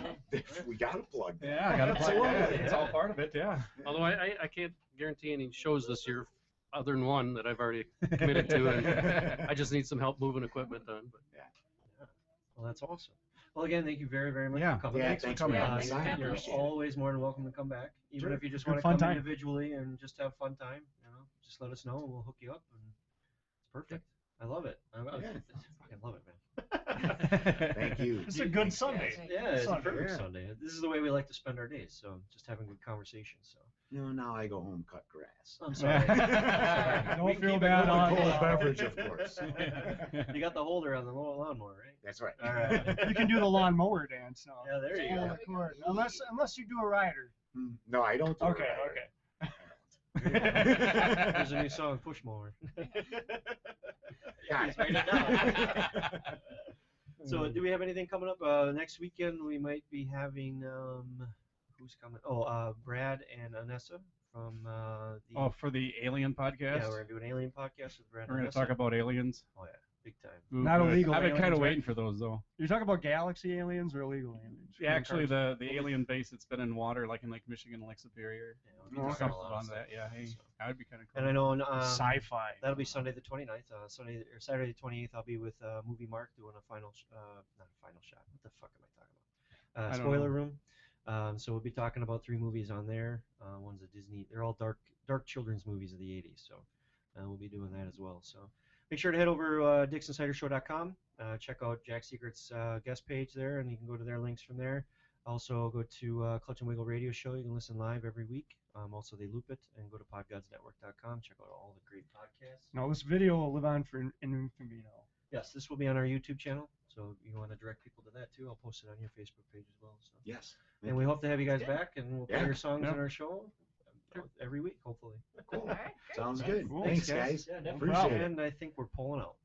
We got to plug that. yeah, I got to play. Absolutely. It's all part of it. Yeah. Although I can't guarantee any shows this year other than one that I've already committed to. And I just need some help moving equipment on. But. Well, that's awesome. Well, again, thank you very, very much Yeah. for coming. Yeah, Thanks for thanks coming. for having Yeah, me. I You're appreciate it. always more than welcome to come back. Even Sure. if you just Good want to fun come time. individually and just have fun time, just let us know and we'll hook you up. And it's perfect. I love it. I fucking love it, man. Thank you. It's a good Sunday. Yeah, it's a Sunday. perfect Yeah. Sunday. This is the way we like to spend our days. So just having good conversations. So Now I go home cut grass. I'm sorry. Yeah. Don't We can feel keep it bad moving. on Cold it. beverage, of course. You got the holder on the lawnmower, right? That's right. All right. You can do the lawnmower dance now. Yeah, there you Yeah, go. of course. Unless you do a rider. No, I don't. Do Okay, it. okay. There's a new song, Push Mower. Yeah. He's writing it down. So, do we have anything coming up next weekend? We might be having who's coming? Oh, Brad and Anessa from the. Oh, for the Alien podcast. Yeah, we're gonna do an alien podcast with Brad. We're and gonna talk Anessa. about aliens. Oh yeah, big time. Ooh, Not good. illegal I've been kind aliens, of right? waiting for those though. You're talking about galaxy aliens or illegal aliens? Yeah, actually, the alien base that's been in water, like in Lake Michigan, Lake Superior. Yeah, we'll be talking Stuff a lot of on stuff, that. Yeah, hey, so. that would be kind of cool. And I know Sci-fi. that'll be Sunday the 29th. Sunday or Saturday the 28th, I'll be with Movie Mark doing a final, not a final shot. What the fuck am I talking about? I don't Spoiler know. room. So we'll be talking about 3 movies on there. One's a Disney. They're all dark children's movies of the 80s. So we'll be doing that as well. So make sure to head over to DixonCiderShow.com. Check out Jack Secret's guest page there, and you can go to their links from there. Also, go to Clutch and Wiggle Radio Show. You can listen live every week. Also, they loop it, and go to podgodsnetwork.com. Check out all the great podcasts. No, this video will live on for in infamy now. Yes, this will be on our YouTube channel. So if you want to direct people to that too, I'll post it on your Facebook page as well. So. Yes. And we hope to have you guys back, and we'll play Yeah. your songs Yeah. on our show every week, hopefully. Cool. All right. Sounds Thanks. good. Cool. Thanks, guys. Yeah, Appreciate definitely. it. And I think we're pulling out.